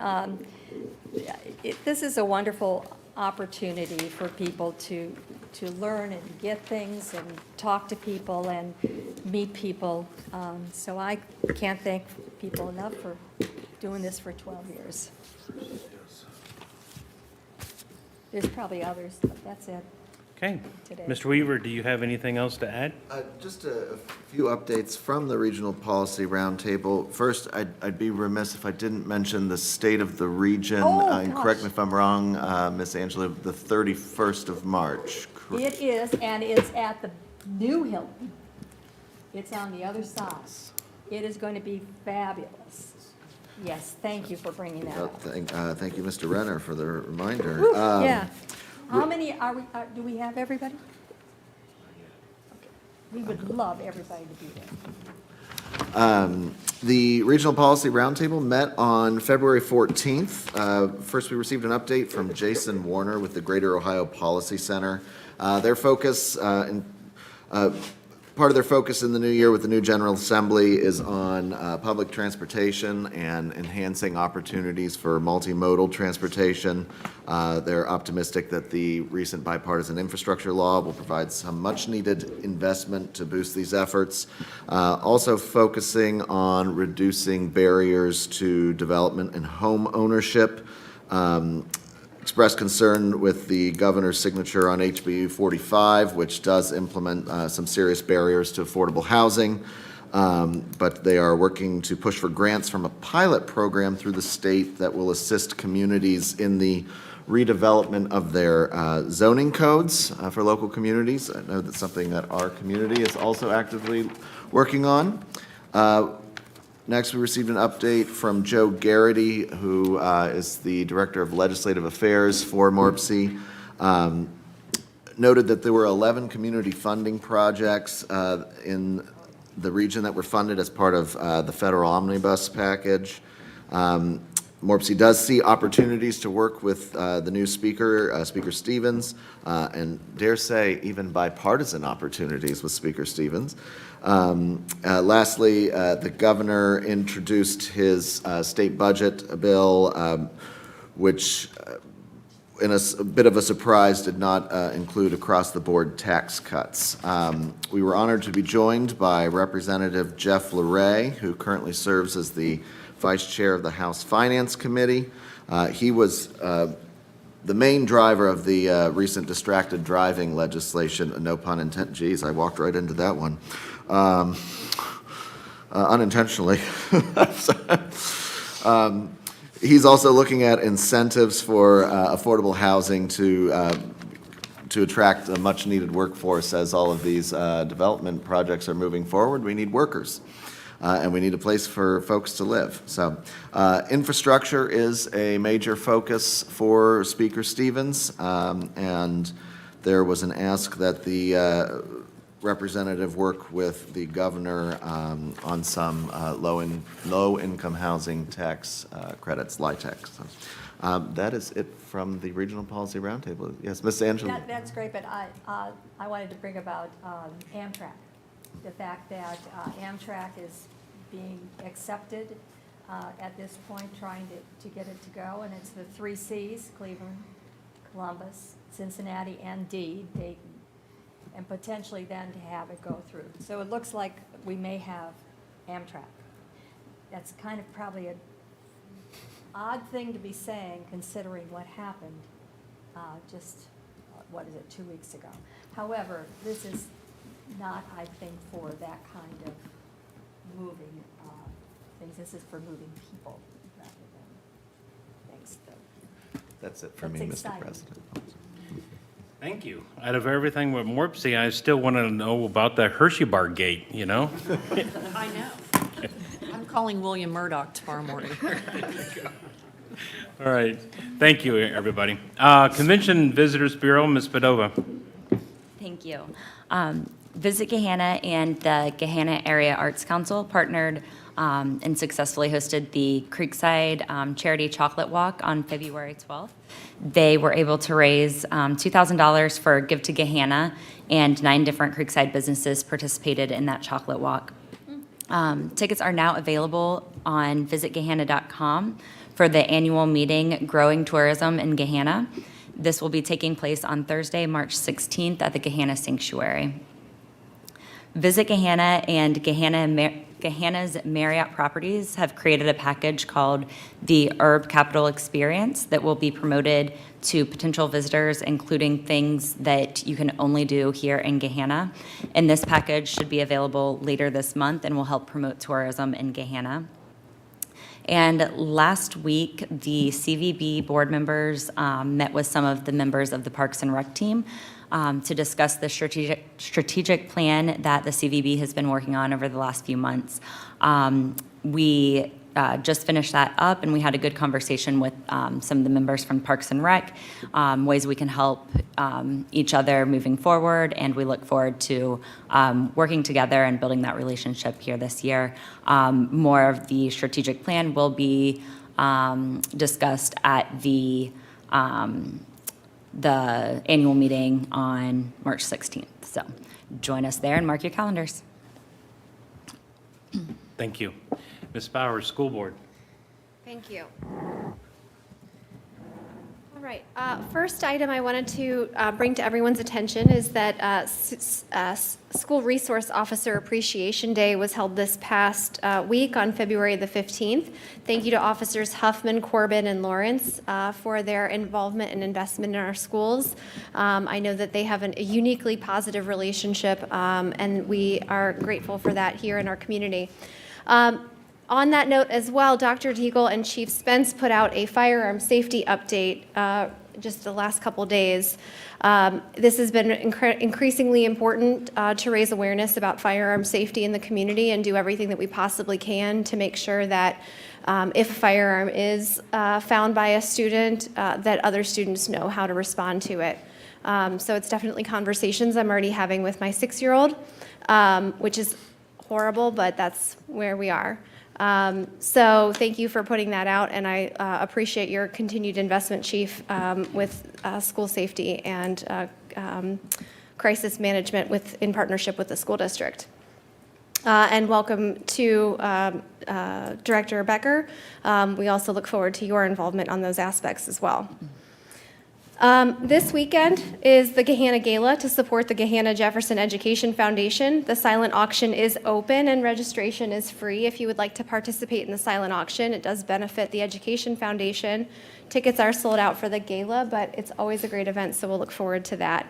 this is a wonderful opportunity for people to to learn and get things and talk to people and meet people. So I can't thank people enough for doing this for 12 years. There's probably others, but that's it. Okay. Today. Mr. Weaver, do you have anything else to add? Just a few updates from the Regional Policy Roundtable. First, I'd be remiss if I didn't mention the state of the region. Oh, And correct me gosh. if I'm wrong, Ms. Angela, the 31st of March. It is, and it's at the new Hilton. It's on the other side. It is going to be fabulous. Yes, thank you for bringing that up. Thank you, Mr. Renner, for the reminder. Whew, yeah. How many are we, do we have everybody? Okay. We would love everybody to be there. The Regional Policy Roundtable met on February 14th. First, we received an update from Jason Warner with the Greater Ohio Policy Center. Their focus, part of their focus in the new year with the new General Assembly is on public transportation and enhancing opportunities for multimodal transportation. They're optimistic that the recent bipartisan infrastructure law will provide some much-needed investment to boost these efforts. Also focusing on reducing barriers to development and home ownership. Expressed concern with the governor's signature on HB 45, which does implement some serious barriers to affordable housing, but they are working to push for grants from a pilot program through the state that will assist communities in the redevelopment of their zoning codes for local communities. I know that's something that our community is also actively working on. Next, we received an update from Joe Garrity, who is the Director of Legislative Affairs for MORPC. Noted that there were 11 community funding projects in the region that were funded as part of the federal omnibus package. MORPC does see opportunities to work with the new speaker, Speaker Stevens, and dare say even bipartisan opportunities with Speaker Stevens. Lastly, the governor introduced his state budget bill, which in a bit of a surprise did not include across-the-board tax cuts. We were honored to be joined by Representative Jeff LeRae, who currently serves as the Vice Chair of the House Finance Committee. He was the main driver of the recent distracted driving legislation, no pun intended. Geez, I walked right into that one. Unintentionally. He's also looking at incentives for affordable housing to attract a much-needed workforce. As all of these development projects are moving forward, we need workers. And we need a place for folks to live. So infrastructure is a major focus for Speaker Stevens, and there was an ask that the representative work with the governor on some low-income housing tax credits, LIHTC. So that is it from the Regional Policy Roundtable. Yes, Ms. Angela. That's great, but I wanted to bring about Amtrak. The fact that Amtrak is being accepted at this point, trying to get it to go, and it's the 3 Cs, Cleveland, Columbus, Cincinnati, and Dayton, and potentially then to have it go through. So it looks like we may have Amtrak. That's kind of probably an odd thing to be saying, considering what happened just, 2 weeks ago. However, this is not, I think, for that kind of moving things. This is for moving people rather than things. That's it for me, That's Mr. exciting. President. Thank you. Out of everything with MORPC, I still want to know about the Hershey Bar Gate, you know? I know. I'm calling William Murdoch tomorrow morning. All right. Thank you, everybody. Convention Visitors Bureau, Ms. Padova. Thank you. Visit Gahanna and the Gahanna Area Arts Council partnered and successfully hosted the Creekside Charity Chocolate Walk on February 12th. They were able to raise $2,000 for Give to Gahanna, and 9 different Creekside businesses participated in that chocolate walk. Tickets are now available on visitgahanna.com for the annual meeting, Growing Tourism in Gahanna. This will be taking place on Thursday, March 16th at the Gahanna Sanctuary. Visit Gahanna and Gahanna's Marriott Properties have created a package called the Herb Capital Experience that will be promoted to potential visitors, including things that you can only do here in Gahanna. And this package should be available later this month and will help promote tourism in Gahanna. And last week, the CVB board members met with some of the members of the Parks and Rec team to discuss the strategic plan that the CVB has been working on over the last few months. We just finished that up, and we had a good conversation with some of the members from Parks and Rec, ways we can help each other moving forward, and we look forward to working together and building that relationship here this year. More of the strategic plan will be discussed at the annual meeting on March 16th. So join us there and mark your calendars. Thank you. Ms. Bowers, School Board. Thank you. All right. First item I wanted to bring to everyone's attention is that School Resource Officer Appreciation Day was held this past week on February the 15th. Thank you to Officers Huffman, Corbin, and Lawrence for their involvement and investment in our schools. I know that they have a uniquely positive relationship, and we are grateful for that here in our community. On that note as well, Dr. Deagle and Chief Spence put out a firearm safety update just the last couple days. This has been increasingly important to raise awareness about firearm safety in the community and do everything that we possibly can to make sure that if a firearm is found by a student, that other students know how to respond to it. So it's definitely conversations I'm already having with my 6-year-old, which is horrible, but that's where we are. So thank you for putting that out, and I appreciate your continued investment, Chief, with school safety and crisis management in partnership with the school district. And welcome to Director Becker. We also look forward to your involvement on those aspects as well. This weekend is the Gahanna Gala to support the Gahanna Jefferson Education Foundation. The silent auction is open and registration is free if you would like to participate in the silent auction. It does benefit the Education Foundation. Tickets are sold out for the gala, but it's always a great event, so we'll look forward to that.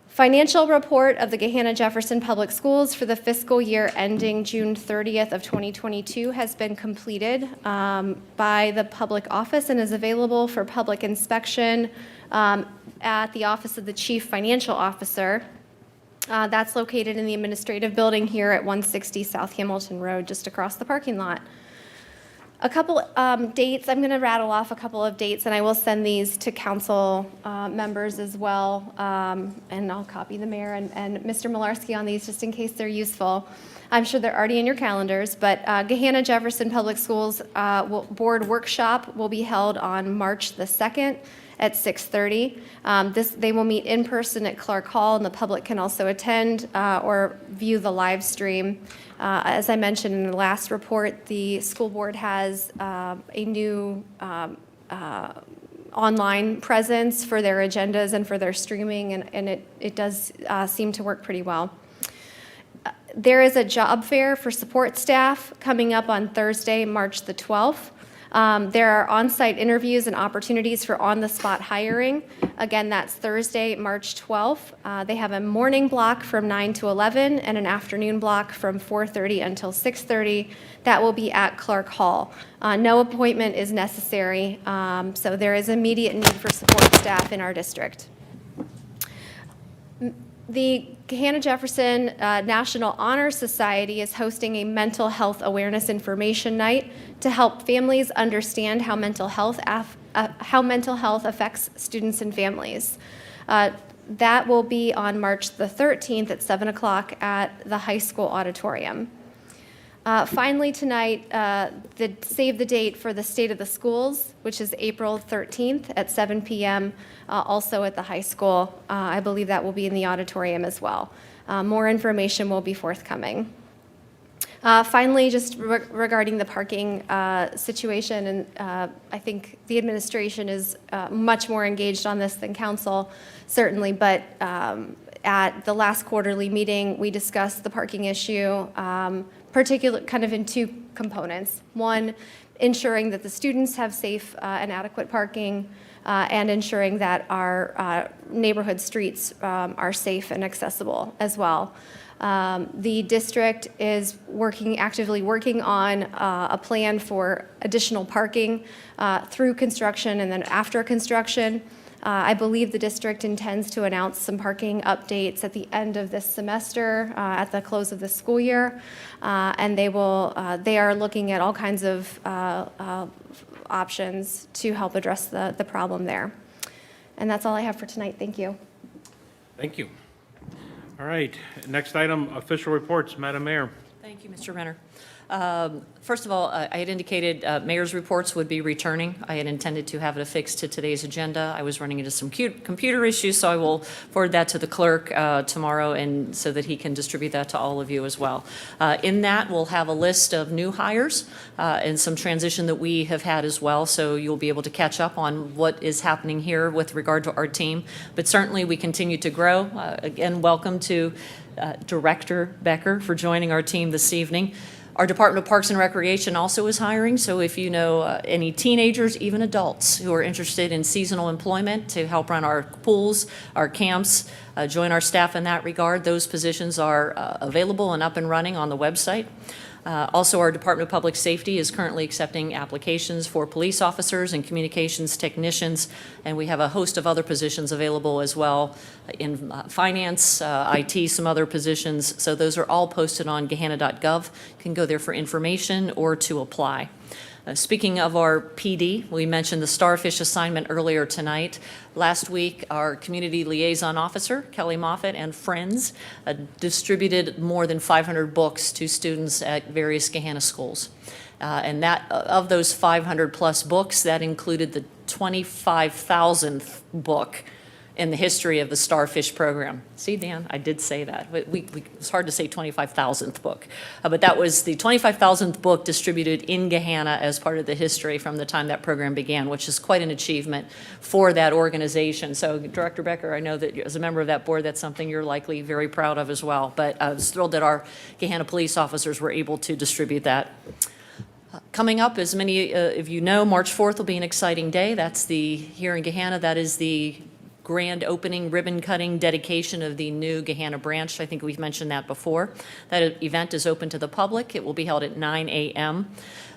Financial report of the Gahanna Jefferson Public Schools for the fiscal year ending June 30th of 2022 has been completed by the public office and is available for public inspection at the office of the Chief Financial Officer. That's located in the administrative building here at 160 South Hamilton Road, just across the parking lot. A couple dates, I'm going to rattle off a couple of dates, and I will send these to council members as well, and I'll copy the mayor and Mr. Malarski on these just in case they're useful. I'm sure they're already in your calendars, but Gahanna Jefferson Public Schools Board Workshop will be held on March the 2nd at 6:30. They will meet in person at Clark Hall, and the public can also attend or view the live stream. As I mentioned in the last report, the school board has a new online presence for their agendas and for their streaming, and it does seem to work pretty well. There is a job fair for support staff coming up on Thursday, March the 12th. There are on-site interviews and opportunities for on-the-spot hiring. Again, that's Thursday, March 12th. They have a morning block from 9 to 11 and an afternoon block from 4:30 until 6:30. That will be at Clark Hall. No appointment is necessary, so there is immediate need for support staff in our district. The Gahanna Jefferson National Honor Society is hosting a mental health awareness information night to help families understand how mental health affects students and families. That will be on March the 13th at 7 o'clock at the high school auditorium. Finally tonight, save the date for the State of the Schools, which is April 13th at 7 p.m., also at the high school. I believe that will be in the auditorium as well. More information will be forthcoming. Finally, just regarding the parking situation, and I think the administration is much more engaged on this than council, certainly, but at the last quarterly meeting, we discussed the parking issue, particularly kind of in two components. One, ensuring that the students have safe and adequate parking, and ensuring that our neighborhood streets are safe and accessible as well. The district is actively working on a plan for additional parking through construction and then after construction. I believe the district intends to announce some parking updates at the end of this semester, at the close of the school year, and they are looking at all kinds of options to help address the problem there. And that's all I have for tonight. Thank you. Thank you. All right, next item, official reports. Madam Mayor. Thank you, Mr. Renner. First of all, I had indicated mayor's reports would be returning. I had intended to have it affixed to today's agenda. I was running into some computer issues, so I will forward that to the clerk tomorrow, and so that he can distribute that to all of you as well. In that, we'll have a list of new hires and some transition that we have had as well, so you'll be able to catch up on what is happening here with regard to our team. But certainly, we continue to grow. Again, welcome to Director Becker for joining our team this evening. Our Department of Parks and Recreation also is hiring, so if you know any teenagers, even adults, who are interested in seasonal employment to help run our pools, our camps, join our staff in that regard, those positions are available and up and running on the website. Also, our Department of Public Safety is currently accepting applications for police officers and communications technicians, and we have a host of other positions available as well in finance, IT, some other positions. So those are all posted on gahanna.gov. You can go there for information or to apply. Speaking of our PD, we mentioned the Starfish assignment earlier tonight. Last week, our community liaison officer, Kelly Moffett, and friends distributed more than 500 books to students at various Gahanna schools. And that of those 500 plus books, that included the 25,000th book in the history of the Starfish program. See, Dan, I did say that. It's hard to say 25,000th book. But that was the 25,000th book distributed in Gahanna as part of the history from the time that program began, which is quite an achievement for that organization. So, Director Becker, I know that as a member of that board, that's something you're likely very proud of as well. But I was thrilled that our Gahanna police officers were able to distribute that. Coming up, as many of you know, March 4th will be an exciting day. That's here in Gahanna, that is the grand opening, ribbon cutting, dedication of the new Gahanna branch. I think we've mentioned that before. That event is open to the public. It will be held at 9 a.m.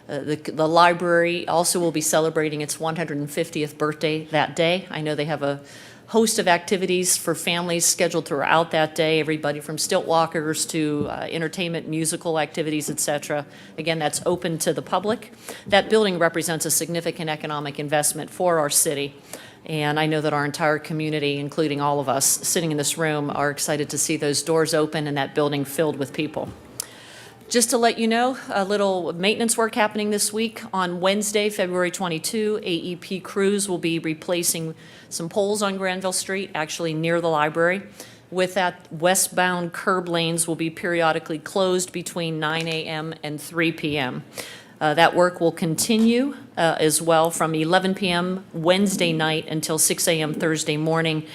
The library also will be celebrating its 150th birthday that day. I know they have a host of activities for families scheduled throughout that day, everybody from stilt walkers to entertainment, musical activities, etc. Again, that's open to the public. That building represents a significant economic investment for our city. And I know that our entire community, including all of us sitting in this room, are excited to see those doors open and that building filled with people. Just to let you know, a little maintenance work happening this week. On Wednesday, February 22, AEP crews will be replacing some poles on Granville Street, actually near the library. With that, westbound curb lanes will be periodically closed between 9 a.m. and 3 p.m. That work will continue as well from 11 p.m. Wednesday night until 6 a.m. Thursday morning,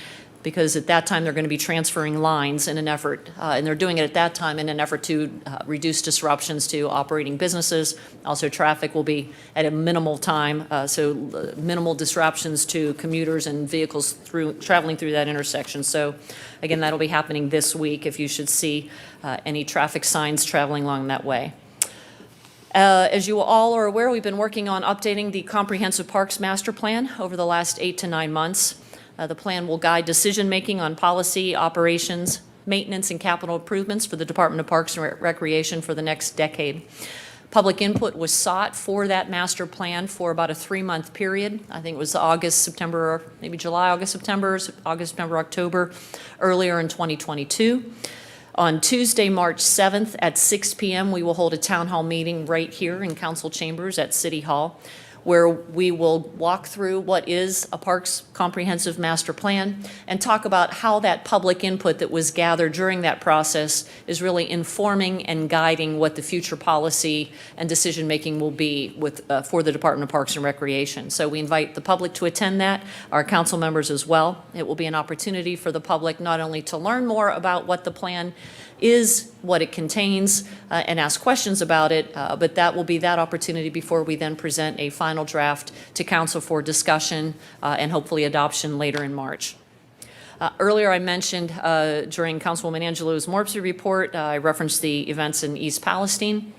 because at that time they're going to be transferring lines in an effort, and they're doing it at that time in an effort to reduce disruptions to operating businesses. Also, traffic will be at a minimal time, so minimal disruptions to commuters and vehicles traveling through that intersection. So, again, that'll be happening this week if you should see any traffic signs traveling along that way. As you all are aware, we've been working on updating the Comprehensive Parks Master Plan over the last 8 to 9 months. The plan will guide decision-making on policy, operations, maintenance, and capital improvements for the Department of Parks and Recreation for the next decade. Public input was sought for that master plan for about a 3-month period. I think it was August, September, maybe July, August, September, October, earlier in 2022. On Tuesday, March 7th at 6 p.m., we will hold a town hall meeting right here in council chambers at City Hall. where we will walk through what is a Parks Comprehensive Master Plan and talk about how that public input that was gathered during that process is really informing and guiding what the future policy and decision-making will be for the Department of Parks and Recreation. So we invite the public to attend that, our council members as well. It will be an opportunity for the public not only to learn more about what the plan is, what it contains, and ask questions about it, but that will be that opportunity before we then present a final draft to council for discussion and hopefully adoption later in March. Earlier I mentioned during Councilwoman Angelou's Morpsey report, I referenced the events in East Palestine.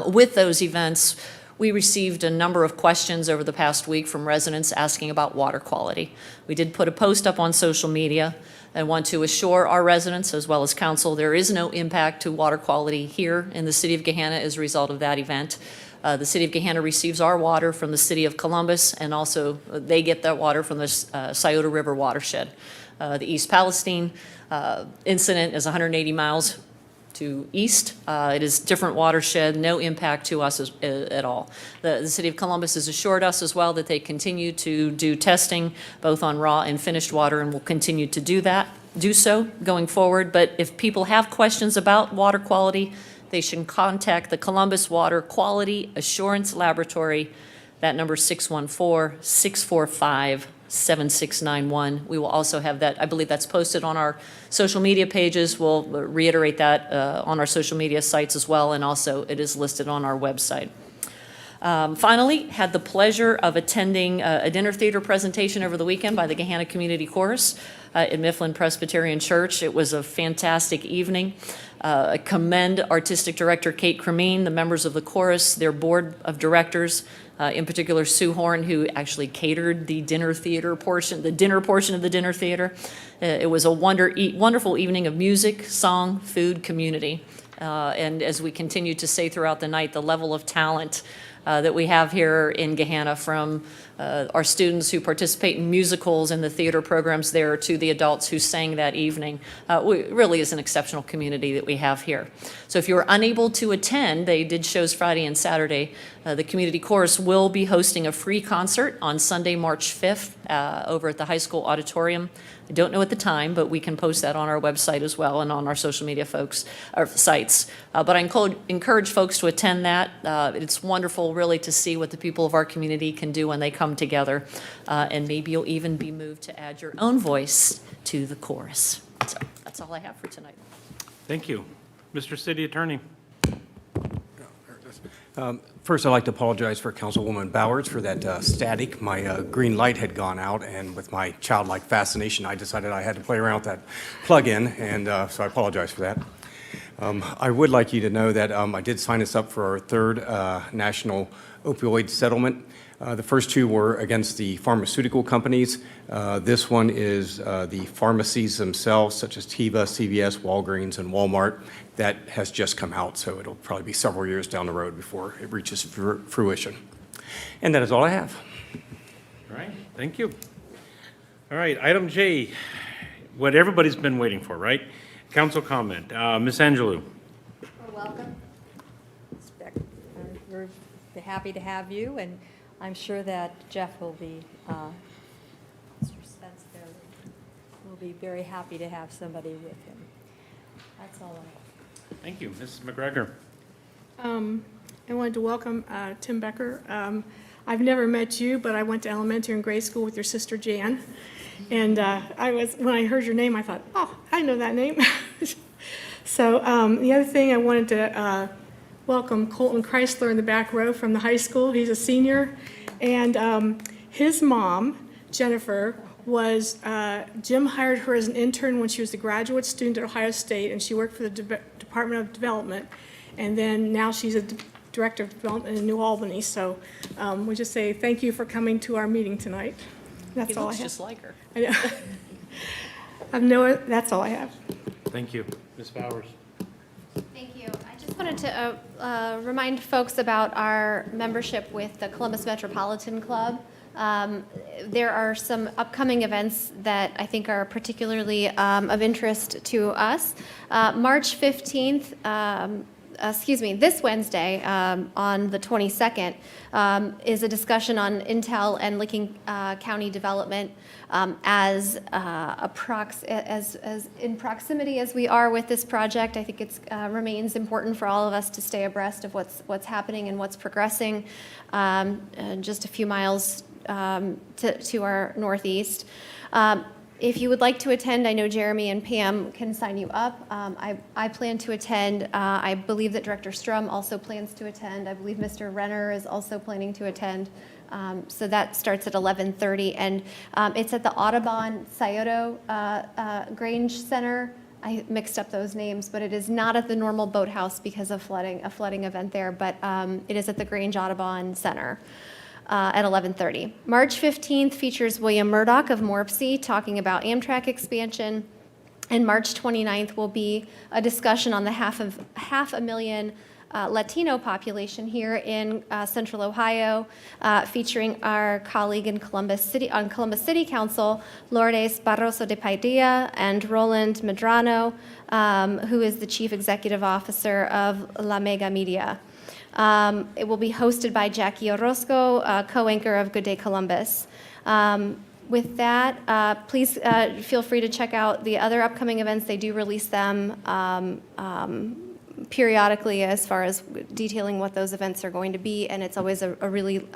With those events, we received a number of questions over the past week from residents asking about water quality. We did put a post up on social media. I want to assure our residents as well as council there is no impact to water quality here in the city of Gahanna as a result of that event. The city of Gahanna receives our water from the city of Columbus, and also they get that water from the Scioto River watershed. The East Palestine incident is 180 miles to east. It is different watershed, no impact to us at all. The city of Columbus has assured us as well that they continue to do testing both on raw and finished water and will continue to do so going forward. But if people have questions about water quality, they should contact the Columbus Water Quality Assurance Laboratory. That number is 614-645-7691. We will also have that, I believe that's posted on our social media pages. We'll reiterate that on our social media sites as well, and also it is listed on our website. Finally, had the pleasure of attending a dinner theater presentation over the weekend by the Gahanna Community Chorus at Mifflin Presbyterian Church. It was a fantastic evening. I commend Artistic Director Kate Cremeen, the members of the chorus, their board of directors, in particular Sue Horn, who actually catered the dinner portion of the dinner theater. It was a wonderful evening of music, song, food, community. And as we continue to say throughout the night, the level of talent that we have here in Gahanna, from our students who participate in musicals and the theater programs there to the adults who sang that evening, really is an exceptional community that we have here. So if you were unable to attend, they did shows Friday and Saturday. The Community Chorus will be hosting a free concert on Sunday, March 5th over at the high school auditorium. I don't know at the time, but we can post that on our website as well and on our social media sites. But I encourage folks to attend that. It's wonderful really to see what the people of our community can do when they come together. And maybe you'll even be moved to add your own voice to the chorus. So that's all I have for tonight. Thank you. Mr. City Attorney. First, I'd like to apologize for Councilwoman Bowers for that static. My green light had gone out, and with my childlike fascination, I decided I had to play around with that plug-in, and so I apologize for that. I would like you to know that I did sign us up for our third national opioid settlement. The first two were against the pharmaceutical companies. This one is the pharmacies themselves, such as Teva, CVS, Walgreens, and Walmart. That has just come out, so it'll probably be several years down the road before it reaches fruition. And that is all I have. All right, thank you. All right, item J, what everybody's been waiting for, right? Council comment. Ms. Angelou. Welcome. We're happy to have you, and I'm sure that Jeff will be, Mr. Spence there, will be very happy to have somebody with him. That's all I have. Thank you. Mrs. McGregor. I wanted to welcome Tim Becker. I've never met you, but I went to elementary and grade school with your sister Jan. And when I heard your name, I thought, oh, I know that name. So the other thing, I wanted to welcome Colton Chrysler in the back row from the high school. He's a senior. And his mom, Jennifer, Jim hired her as an intern when she was a graduate student at Ohio State, and she worked for the Department of Development. And then now she's a director of development in New Albany. So we just say thank you for coming to our meeting tonight. That's all I have. He looks just like her. I know. That's all I have. Thank you. Ms. Bowers. Thank you. I just wanted to remind folks about our membership with the Columbus Metropolitan Club. There are some upcoming events that I think are particularly of interest to us. March 15th, this Wednesday, on the 22nd, is a discussion on Intel and Licking County development. As in proximity as we are with this project, I think it remains important for all of us to stay abreast of what's happening and what's progressing just a few miles to our northeast. If you would like to attend, I know Jeremy and Pam can sign you up. I plan to attend. I believe that Director Strum also plans to attend. I believe Mr. Renner is also planning to attend. So that starts at 11:30, and it's at the Audubon Scioto Grange Center. I mixed up those names, but it is not at the normal boathouse because of a flooding event there, but it is at the Grange Audubon Center. At 11:30. March 15th features William Murdoch of Morpsey talking about Amtrak expansion. And March 29th will be a discussion on the half a million Latino population here in Central Ohio, featuring our colleague in Columbus City Council, Lourdes Barroso de Padilla and Roland Medrano, who is the Chief Executive Officer of La Mega Media. It will be hosted by Jackie Orozco, co-anchor of Good Day Columbus. With that, please feel free to check out the other upcoming events. They do release them periodically as far as detailing what those events are going to be, and it's always a really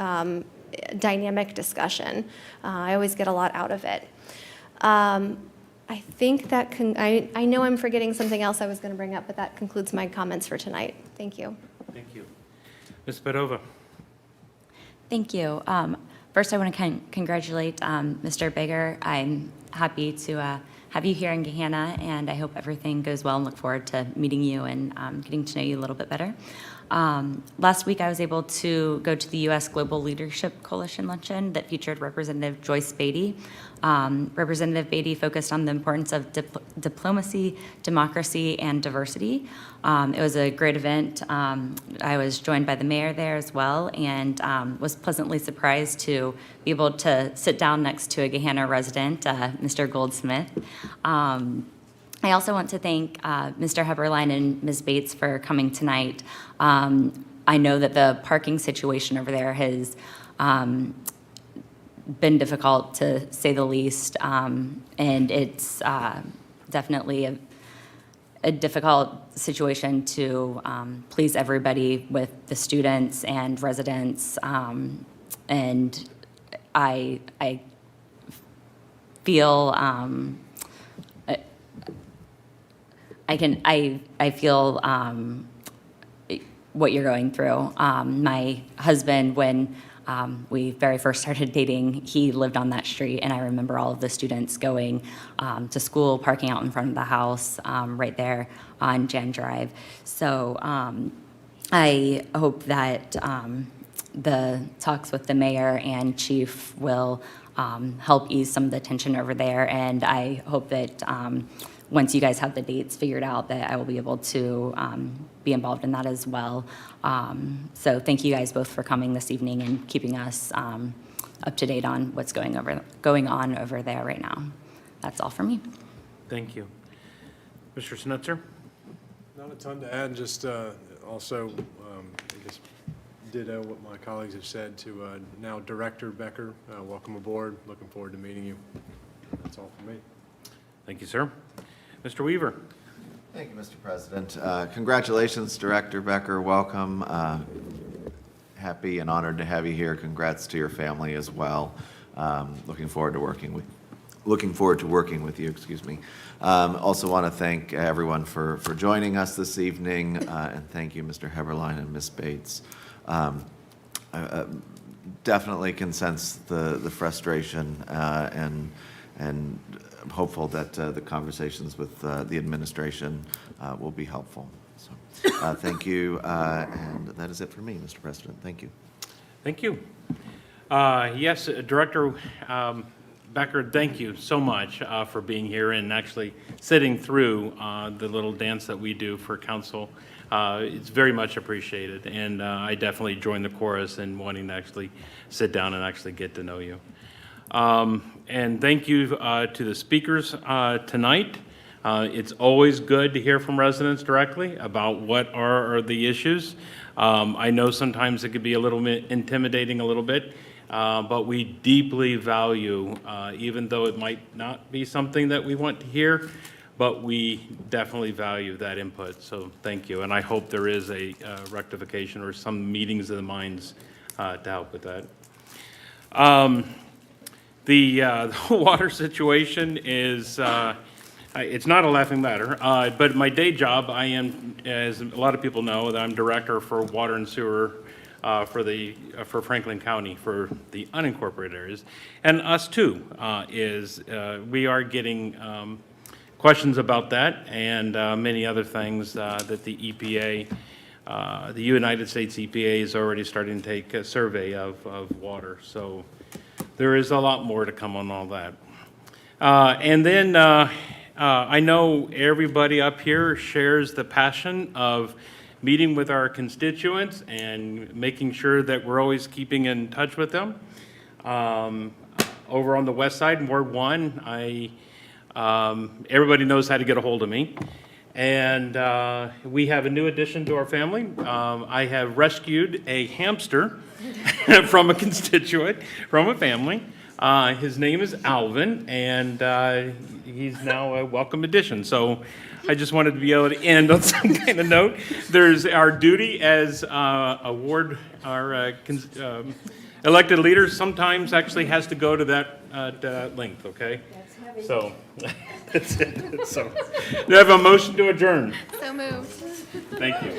dynamic discussion. I always get a lot out of it. I think that I know I'm forgetting something else I was going to bring up, but that concludes my comments for tonight. Thank you. Thank you. Ms. Bedova. Thank you. First, I want to congratulate Mr. Bigger. I'm happy to have you here in Gahanna, and I hope everything goes well and look forward to meeting you and getting to know you a little bit better. Last week, I was able to go to the U.S. Global Leadership Coalition luncheon that featured Representative Joyce Beatty. Representative Beatty focused on the importance of diplomacy, democracy, and diversity. It was a great event. I was joined by the mayor there as well, and was pleasantly surprised to be able to sit down next to a Gahanna resident, Mr. Goldsmith. I also want to thank Mr. Heberlein and Ms. Bates for coming tonight. I know that the parking situation over there has been difficult, to say the least, and it's definitely a difficult situation to please everybody with the students and residents, and I feel I feel what you're going through. My husband, when we very first started dating, he lived on that street, and I remember all of the students going to school, parking out in front of the house right there on Jan Drive. So I hope that the talks with the mayor and chief will help ease some of the tension over there, and I hope that once you guys have the dates figured out, that I will be able to be involved in that as well. So thank you guys both for coming this evening and keeping us up to date on what's going on over there right now. That's all for me. Thank you. Mr. Schnitzer? Not a ton to add, just also, I guess, ditto what my colleagues have said to now Director Becker. Welcome aboard. Looking forward to meeting you. That's all for me. Thank you, sir. Mr. Weaver? Thank you, Mr. President. Congratulations, Director Becker. Welcome. Happy and honored to have you here. Congrats to your family as well. Looking forward to working with you. Excuse me. Also want to thank everyone for joining us this evening, and thank you, Mr. Heberlein and Ms. Bates. Definitely can sense the frustration, and I'm hopeful that the conversations with the administration will be helpful. So thank you, and that is it for me, Mr. President. Thank you. Thank you. Yes, Director Becker, thank you so much for being here and actually sitting through the little dance that we do for council. It's very much appreciated, and I definitely join the chorus in wanting to actually sit down and actually get to know you. And thank you to the speakers tonight. It's always good to hear from residents directly about what are the issues. I know sometimes it could be a little bit intimidating a little bit, but we deeply value, even though it might not be something that we want to hear, but we definitely value that input. So thank you. And I hope there is a rectification or some meetings of the minds to help with that. The water situation is, it's not a laughing matter, but my day job, I am, as a lot of people know, that I'm director for water and sewer for Franklin County, for the unincorporated areas. And us too, we are getting questions about that and many other things that the EPA, the United States EPA is already starting to take a survey of water. So there is a lot more to come on all that. And then I know everybody up here shares the passion of meeting with our constituents and making sure that we're always keeping in touch with them. Over on the west side, Ward 1, everybody knows how to get a hold of me. And we have a new addition to our family. I have rescued a hamster from a constituent, from a family. His name is Alvin, and he's now a welcome addition. So I just wanted to be able to end on some kind of note. There's our duty as a ward, our elected leaders sometimes actually has to go to that length, okay? That's heavy. So, that's it. So, do I have a motion to adjourn? So moved. Thank you.